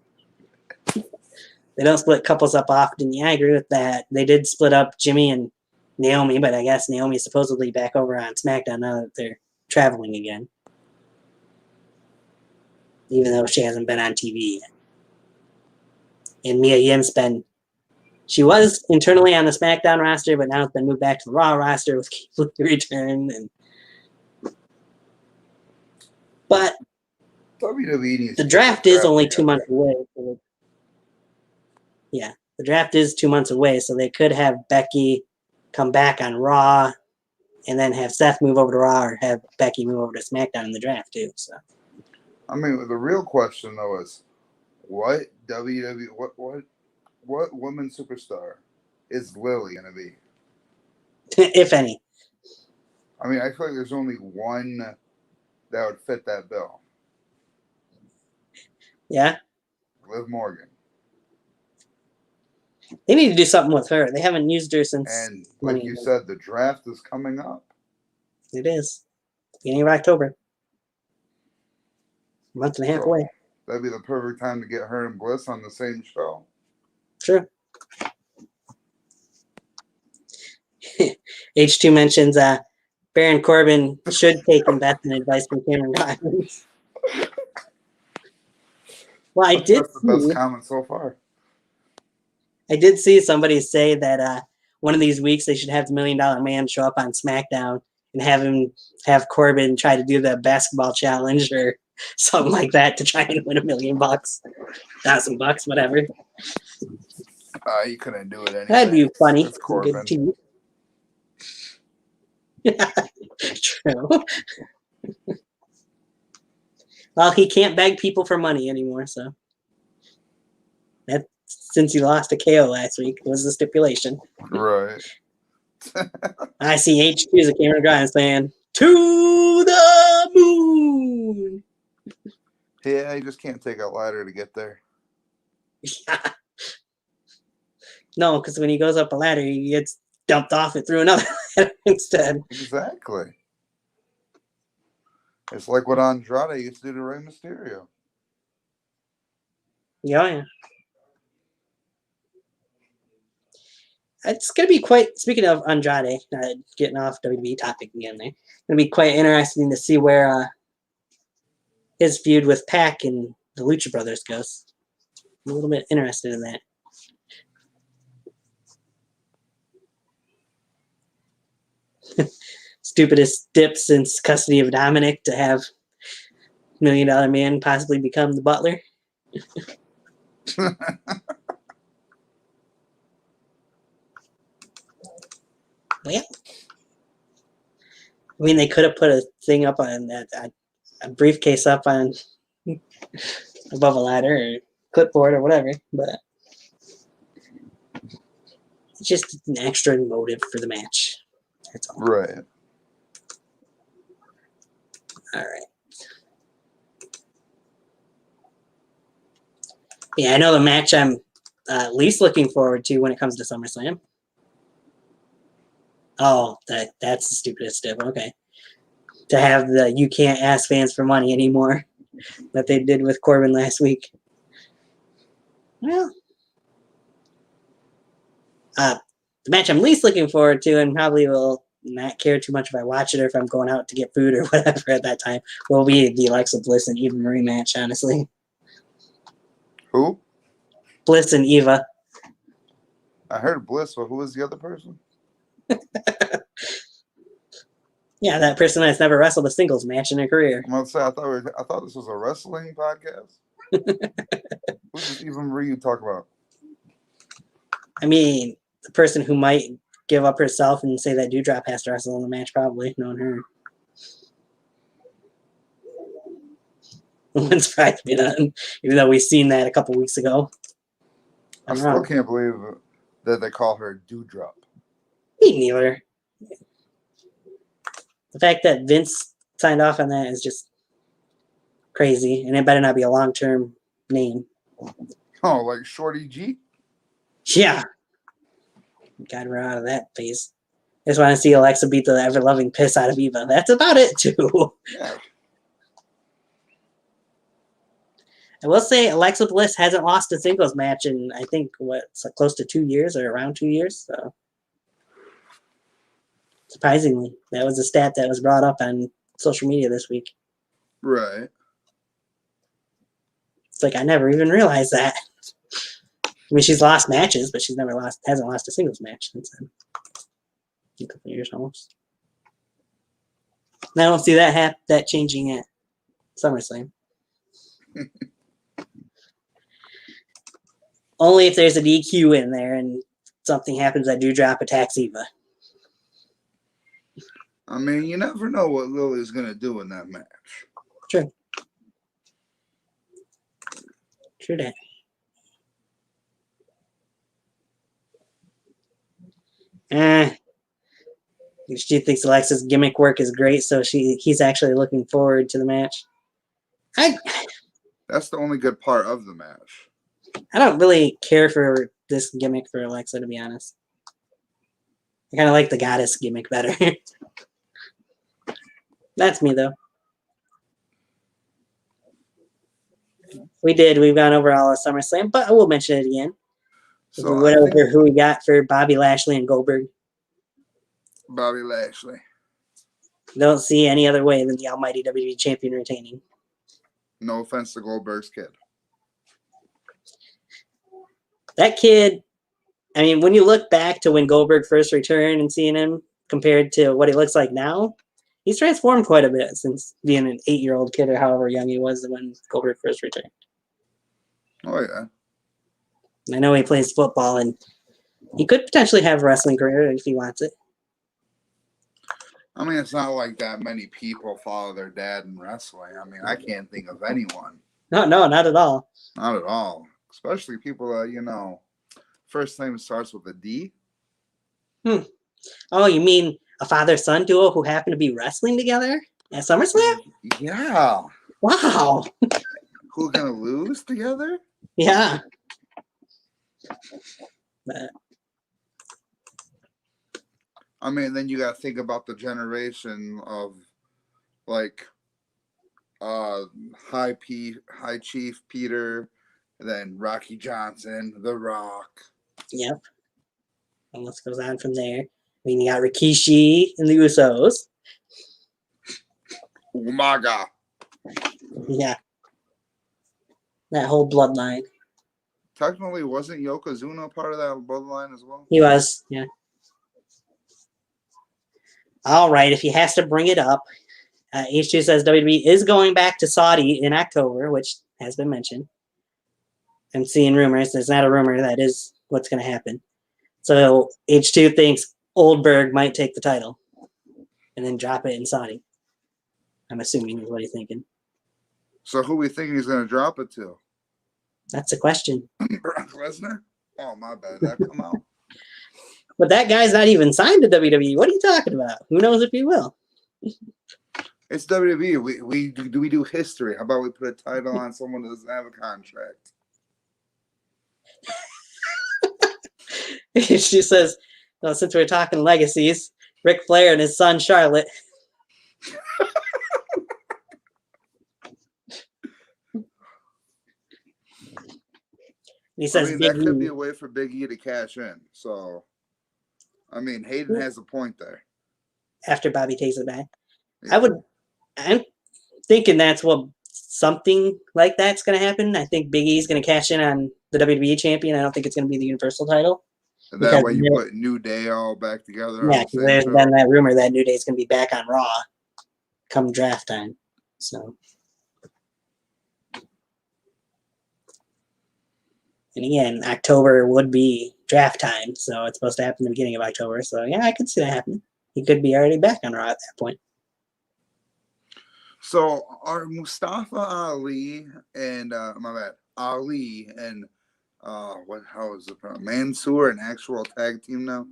[SPEAKER 1] They don't split couples up often. Yeah, I agree with that. They did split up Jimmy and Naomi, but I guess Naomi's supposedly back over on SmackDown now that they're traveling again. Even though she hasn't been on TV yet. And Mia Yim's she was internally on the SmackDown roster, but now it's been moved back to the Raw roster with Keith Lee return. But
[SPEAKER 2] WWE
[SPEAKER 1] the draft is only 2 months away. So yeah, the draft is 2 months away, so they could have Becky come back on Raw and then have Seth move over to Raw or have Becky move over to SmackDown in the draft too. So,
[SPEAKER 2] I mean, the real question though is, what woman superstar is Lily gonna be?
[SPEAKER 1] if any.
[SPEAKER 2] I mean, I feel like there's only one that would fit that bill.
[SPEAKER 1] Yeah.
[SPEAKER 2] Liv Morgan.
[SPEAKER 1] They need to do something with her. They haven't used her since.
[SPEAKER 2] And like you said, the draft is coming up.
[SPEAKER 1] It is. Beginning of October. A month and a half away.
[SPEAKER 2] That'd be the perfect time to get her and Bliss on the same show.
[SPEAKER 1] True. H2 mentions Baron Corbin should take investment advice from Cameron Grimes. Well,
[SPEAKER 2] That's the best comment so far.
[SPEAKER 1] I did see somebody say that one of these weeks they should have the $1 Million Man show up on SmackDown and have Corbin try to do the basketball challenge or something like that to try and win $1 million, $1,000, whatever.
[SPEAKER 2] You couldn't do it anyway.
[SPEAKER 1] That'd be funny.
[SPEAKER 2] It's Corbin.
[SPEAKER 1] True. Well, he can't beg people for money anymore, so that since he lost to KO last week was the stipulation.
[SPEAKER 2] Right.
[SPEAKER 1] I see H2 as a Cameron Grimes fan. To the moon.
[SPEAKER 2] Yeah, you just can't take a ladder to get there.
[SPEAKER 1] Yeah. No, because when he goes up a ladder, he gets dumped off it through another ladder instead.
[SPEAKER 2] Exactly. It's like what Andrade used to do to Rey Mysterio.
[SPEAKER 1] Yeah. It's going to be quite, speaking of Andrade, getting off WWE topic again there, it's going to be quite interesting to see where his feud with Pac and the Lucha Brothers goes. I'm a little bit interested in that. Stupidest dip since custody of Dominic to have $1 Million Man possibly become the butler. Well, I mean, they could have put a thing up on that, a briefcase up on above a ladder or clipboard or whatever, but it's just an extra motive for the match. That's all.
[SPEAKER 2] Right.
[SPEAKER 1] All right. Yeah, I know the match I'm least looking forward to when it comes to SummerSlam. Oh, that's the stupidest dip. Okay. To have the you can't ask fans for money anymore that they did with Corbin last week. Well, the match I'm least looking forward to and probably will not care too much if I watch it or if I'm going out to get food or whatever at that time will be the Alexa Bliss and Eva Marie match, honestly.
[SPEAKER 2] Who?
[SPEAKER 1] Bliss and Eva.
[SPEAKER 2] I heard Bliss, but who was the other person?
[SPEAKER 1] Yeah, that person that's never wrestled a singles match in her career.
[SPEAKER 2] I'm about to say, I thought this was a wrestling podcast. Who's this Eva Marie you talk about?
[SPEAKER 1] I mean, the person who might give up herself and say that Doudrop has to wrestle in the match, probably, knowing her. Wouldn't surprise me none, even though we've seen that a couple weeks ago.
[SPEAKER 2] I still can't believe that they call her Doudrop.
[SPEAKER 1] Me neither. The fact that Vince signed off on that is just crazy, and it better not be a long-term name.
[SPEAKER 2] Oh, like Shorty G?
[SPEAKER 1] Yeah. God, we're out of that phase. I just want to see Alexa beat the ever-loving piss out of Eva. That's about it, too.
[SPEAKER 2] Yeah.
[SPEAKER 1] I will say Alexa Bliss hasn't lost a singles match in, I think, close to 2 years or around 2 years. So, surprisingly, that was a stat that was brought up on social media this week.
[SPEAKER 2] Right.
[SPEAKER 1] It's like I never even realized that. I mean, she's lost matches, but she's hasn't lost a singles match since then. A couple years almost. And I don't see that changing at SummerSlam. Only if there's a DQ in there and something happens that Doudrop attacks Eva.
[SPEAKER 2] I mean, you never know what Lily's going to do in that match.
[SPEAKER 1] True. True that. She thinks Alexa's gimmick work is great, so he's actually looking forward to the match.
[SPEAKER 2] That's the only good part of the match.
[SPEAKER 1] I don't really care for this gimmick for Alexa, to be honest. I kind of like the goddess gimmick better. That's me, though. We've gone over all of SummerSlam, but I will mention it again. So we went over who we got for Bobby Lashley and Goldberg.
[SPEAKER 2] Bobby Lashley.
[SPEAKER 1] Don't see any other way than the almighty WWE champion retaining.
[SPEAKER 2] No offense to Goldberg's kid.
[SPEAKER 1] That kid, I mean, when you look back to when Goldberg first returned and seeing him compared to what he looks like now, he's transformed quite a bit since being an 8-year-old kid or however young he was when Goldberg first returned.
[SPEAKER 2] Oh, yeah.
[SPEAKER 1] I know he plays football, and he could potentially have a wrestling career if he wants it.
[SPEAKER 2] I mean, it's not like that many people follow their dad in wrestling. I mean, I can't think of anyone.
[SPEAKER 1] No, not at all.
[SPEAKER 2] Not at all. Especially people that, first name starts with a D.
[SPEAKER 1] Oh, you mean a father-son duo who happen to be wrestling together at SummerSlam?
[SPEAKER 2] Yeah.
[SPEAKER 1] Wow.
[SPEAKER 2] Who are going to lose together?
[SPEAKER 1] Yeah. But
[SPEAKER 2] I mean, then you got to think about the generation of, like, High Chief Peter, and then Rocky Johnson, The Rock.
[SPEAKER 1] Yep. And let's goes on from there. I mean, you got Rikishi and the Usos.
[SPEAKER 2] Umaga.
[SPEAKER 1] Yeah. That whole bloodline.
[SPEAKER 2] Technically, wasn't Yokozuna part of that bloodline as well?
[SPEAKER 1] He was, yeah. All right, if he has to bring it up, H2 says WWE is going back to Saudi in October, which has been mentioned. I'm seeing rumors. It's not a rumor. That is what's going to happen. So H2 thinks Goldberg might take the title and then drop it in Saudi. I'm assuming is what he's thinking.
[SPEAKER 2] So who we think he's going to drop it to?
[SPEAKER 1] That's a question.
[SPEAKER 2] Brock Lesnar? Oh, my bad. That come out.
[SPEAKER 1] But that guy's not even signed to WWE. What are you talking about? Who knows if he will?
[SPEAKER 2] It's WWE. We do history. How about we put a title on someone who doesn't have a contract?
[SPEAKER 1] She says, well, since we're talking legacies, Ric Flair and his son Charlotte. He says
[SPEAKER 2] that could be a way for Big E to cash in. So, I mean, Hayden has a point there.
[SPEAKER 1] After Bobby takes it back. Yeah. I'm thinking that's what something like that's going to happen. I think Big E's going to cash in on the WWE champion. I don't think it's going to be the Universal title.
[SPEAKER 2] And that way you put New Day all back together.
[SPEAKER 1] Yeah, because there's been that rumor that New Day is going to be back on Raw come draft time. So. And again, October would be draft time, so it's supposed to happen at the beginning of October. So, yeah, I could see that happening. He could be already back on Raw at that point.
[SPEAKER 2] So, are Mustafa Ali and, Ali and, how is it pronounced? Mansoor an actual tag team now?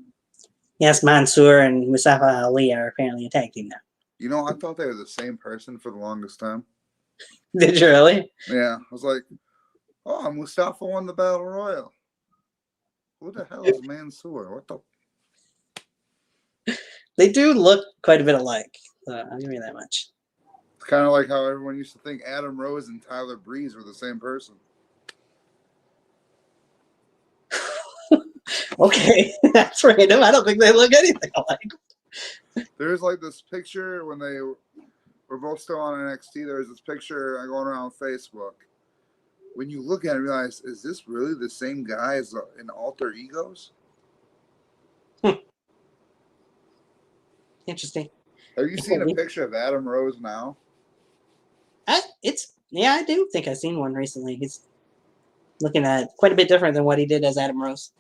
[SPEAKER 1] Yes, Mansoor and Mustafa Ali are apparently a tag team now.
[SPEAKER 2] You know, I thought they were the same person for the longest time.
[SPEAKER 1] Did you really?
[SPEAKER 2] Yeah, I was like, oh, Mustafa won the Battle Royal. Who the hell is Mansoor? What the?
[SPEAKER 1] They do look quite a bit alike. I'll give you that much.
[SPEAKER 2] It's kind of like how everyone used to think Adam Rose and Tyler Breeze were the same person.
[SPEAKER 1] Okay, that's random. I don't think they look anything alike.
[SPEAKER 2] There's like this picture when they were both still on NXT. There was this picture going around Facebook. When you look at it, realize, is this really the same guy as in Alter Egos?
[SPEAKER 1] Interesting.
[SPEAKER 2] Have you seen a picture of Adam Rose now?
[SPEAKER 1] I do think I've seen one recently. He's looking at quite a bit different than what he did as Adam Rose.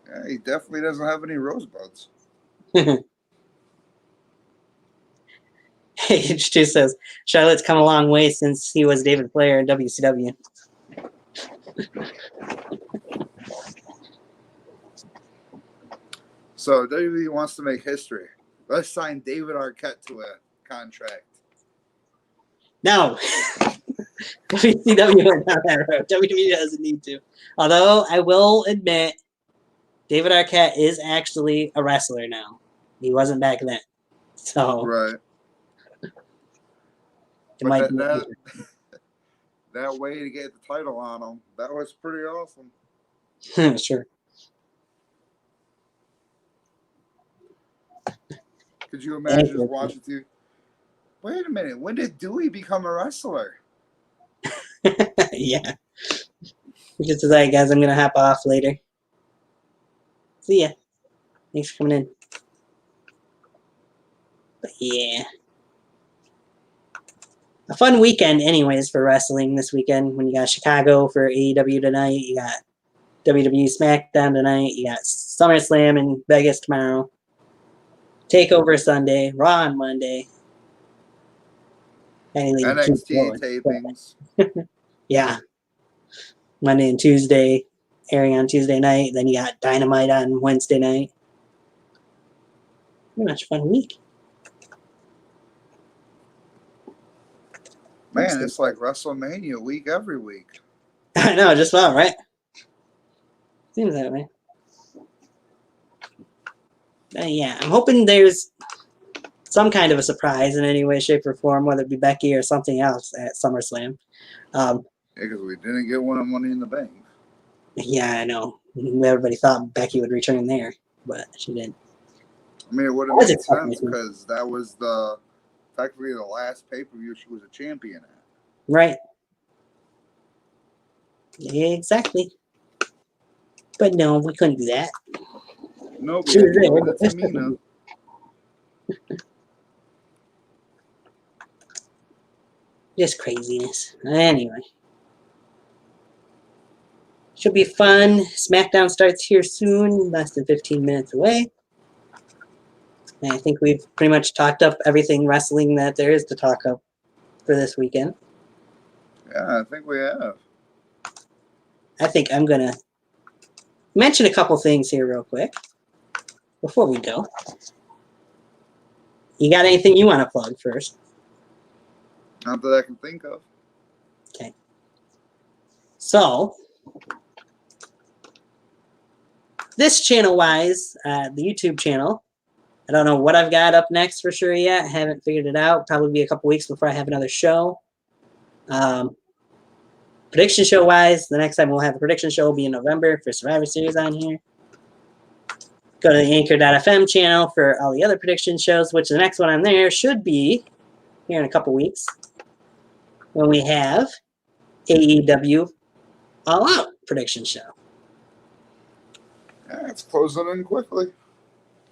[SPEAKER 2] Yeah, he definitely doesn't have any rosebuds.
[SPEAKER 1] H2 says, Charlotte's come a long way since he was David Flair in WCW.
[SPEAKER 2] So WWE wants to make history. Let's sign David Arquette to a contract.
[SPEAKER 1] No. WCW went down that road. WWE doesn't need to. Although I will admit, David Arquette is actually a wrestler now. He wasn't back then. So
[SPEAKER 2] Right.
[SPEAKER 1] it might be
[SPEAKER 2] that way to get the title on him, that was pretty awesome.
[SPEAKER 1] sure.
[SPEAKER 2] Could you imagine just watching TV? Wait a minute, when did Dewey become a wrestler?
[SPEAKER 1] Yeah. Just as guys, I'm gonna hop off later. See ya. Thanks for coming in. But yeah. A fun weekend anyways for wrestling this weekend. When you got Chicago for AEW tonight, you got WWE SmackDown tonight, you got SummerSlam in Vegas tomorrow, Takeover Sunday, Raw on Monday.
[SPEAKER 2] NXT tapings.
[SPEAKER 1] Yeah. Monday and Tuesday, airing on Tuesday night. Then you got Dynamite on Wednesday night. Pretty much a fun week.
[SPEAKER 2] Man, it's like WrestleMania week every week.
[SPEAKER 1] I know, just about, right? Seems that way. Yeah, I'm hoping there's some kind of a surprise in any way, shape, or form, whether it be Becky or something else at SummerSlam.
[SPEAKER 2] Because we didn't get one on Money in the Bank.
[SPEAKER 1] Yeah, I know. Everybody thought Becky would return there, but she didn't.
[SPEAKER 2] I mean, it would have made sense because that was effectively the last pay-per-view she was a champion at.
[SPEAKER 1] Right. Exactly. But no, we couldn't do that.
[SPEAKER 2] No, we had to give it to Tamina.
[SPEAKER 1] Just craziness. Anyway. Should be fun. SmackDown starts here soon, less than 15 minutes away. And I think we've pretty much talked up everything wrestling that there is to talk up for this weekend.
[SPEAKER 2] Yeah, I think we have.
[SPEAKER 1] I think I'm going to mention a couple things here real quick before we go. You got anything you want to plug first?
[SPEAKER 2] Not that I can think of.
[SPEAKER 1] Okay. So, this channel-wise, the YouTube channel, I don't know what I've got up next for sure yet. I haven't figured it out. Probably be a couple weeks before I have another show. Prediction show-wise, the next time we'll have a prediction show will be in November for Survivor Series on here. Go to the Anchor.fm channel for all the other prediction shows, which the next one on there should be here in a couple weeks when we have AEW All Out prediction show.
[SPEAKER 2] Yeah, it's closing in quickly.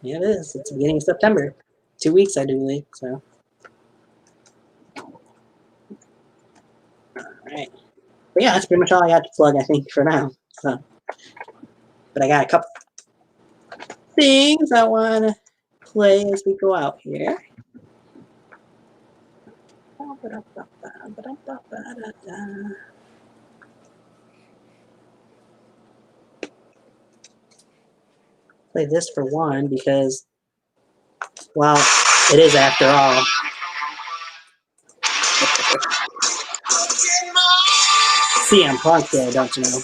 [SPEAKER 1] Yeah, it is. It's the beginning of September. 2 weeks, I do believe. So, all right. But yeah, that's pretty much all I got to plug, I think, for now. So, but I got a couple things I want to play as we go out here. Play this for one because, well, it is after all. CM Punk there, don't you know?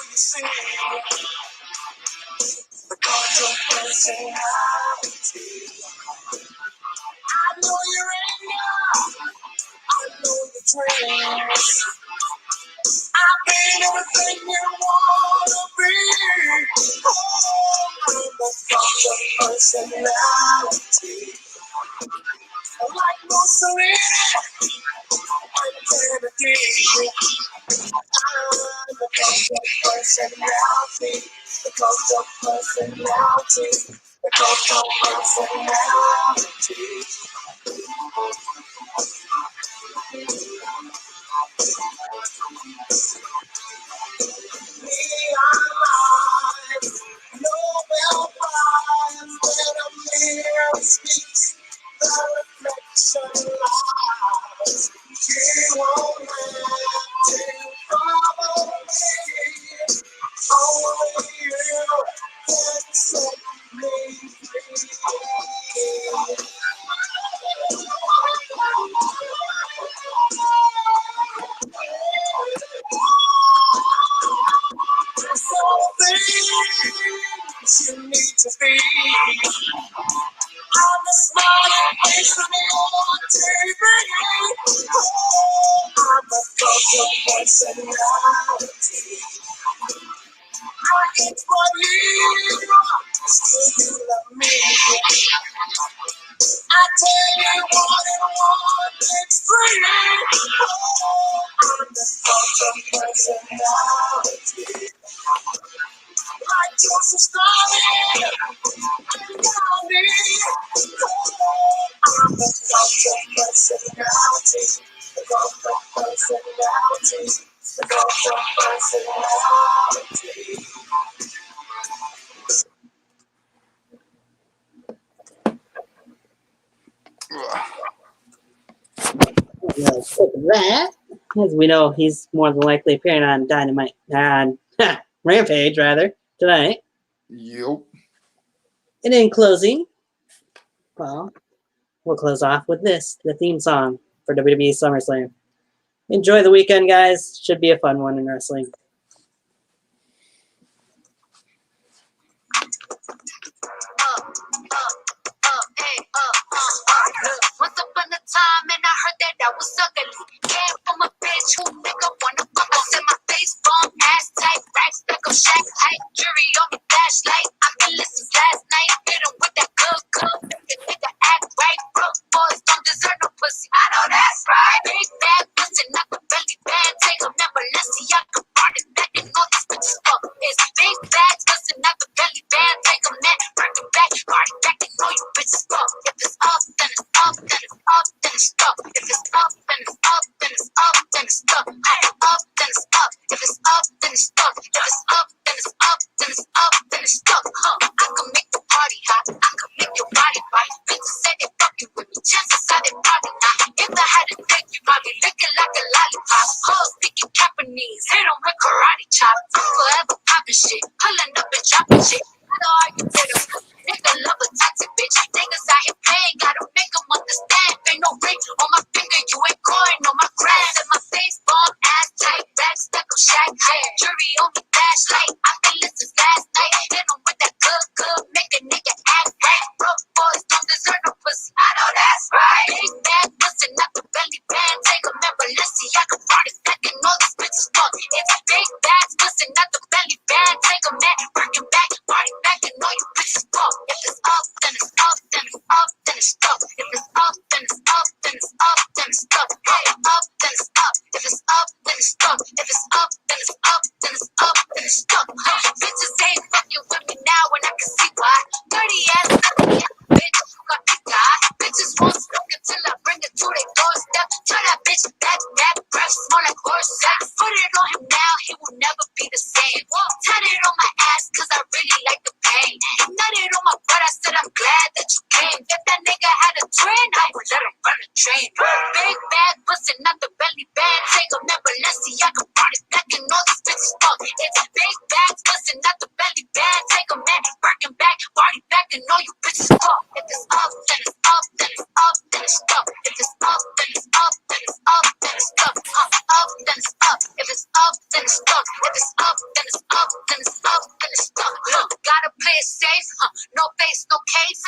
[SPEAKER 1] That, as we know, he's more than likely appearing on Dynamite, on Rampage, rather, tonight.
[SPEAKER 2] Yep.
[SPEAKER 1] And in closing, well, we'll close off with this, the theme song for WWE SummerSlam. Enjoy the weekend, guys. Should be a fun one in wrestling.
[SPEAKER 3] Once upon a time, and I heard that I was ugly. Came from a bitch who nigga wanna fuck us in my face, bomb ass tight, racks like a shack tight, jury on me flashlight. I can listen last night, hit him with that good, make the nigga act right. Broke boys don't deserve no pussy, I know that's right. Big bad pussy, not the belly band. Take a member, let's see y'all can party back and all these bitches fuck. It's big bags, pussy, not the belly band. Take a man, bring it back, party back and all you bitches fuck. If it's up, then it's up, then it's up, then it's stuck. If it's up, then it's up, then it's up, then it's stuck. Up, then it's up. If it's up, then it's stuck. If it's up, then it's up, then it's up, then it's stuck. I can make the party hot. I can make your body right. Bitches say they fucking with me. Chances are they probably not. If I had a dick, you might be licking like a lollipop. Hoes speaking Japanese, hit 'em with karate chop. I'm forever popping shit, pulling up and dropping shit. I know how you did 'em. Nigga love a toxic bitch. Niggas out here playing, gotta make 'em understand. Ain't no ring on my finger, you ain't coin on my grand. And my face bomb ass tight, back stuck up shack hair. Jury on me flashlight, I can listen last night. Hit 'em with that good, make a nigga act right. Broke boys don't deserve no pussy, I know that's right. Big bad pussy, not the belly band. Take a member, let's see, I can party back and all these bitches fuck. It's big bad pussy, not the belly band. Take a man, bring it back, party back and all you bitches fuck. If it's up, then it's up, then it's up, then it's stuck. If it's up, then it's up, then it's up, then it's stuck. Hey, up, then it's up. If it's up, then it's stuck. If it's up, then it's up, then it's up, then it's stuck. Bitches ain't fucking with me now, and I can see why. Dirty ass, ugly ass bitch, you got me guy. Bitches won't smoke until I bring it to their doorstep. Tell that bitch that breath smell like horse sex. Put it on him now, he will never be the same. Tat it on my ass, cause I really like the pain. Nutted on my butt, I said I'm glad that you came. If that nigga had a twin, I would let him run a train. Big bag pussy, not the belly band. Take a member, let's see, I can party back and all these bitches fuck. It's big bags pussy, not the belly band. Take a man, working back, party back and all you bitches fuck. If it's up, then it's up, then it's up, then it's stuck. If it's up, then it's up, then it's up, then it's stuck. Up, then it's up. If it's up, then it's stuck. If it's up, then it's up, then it's up, then it's stuck. Look, gotta play it safe, no face, no case.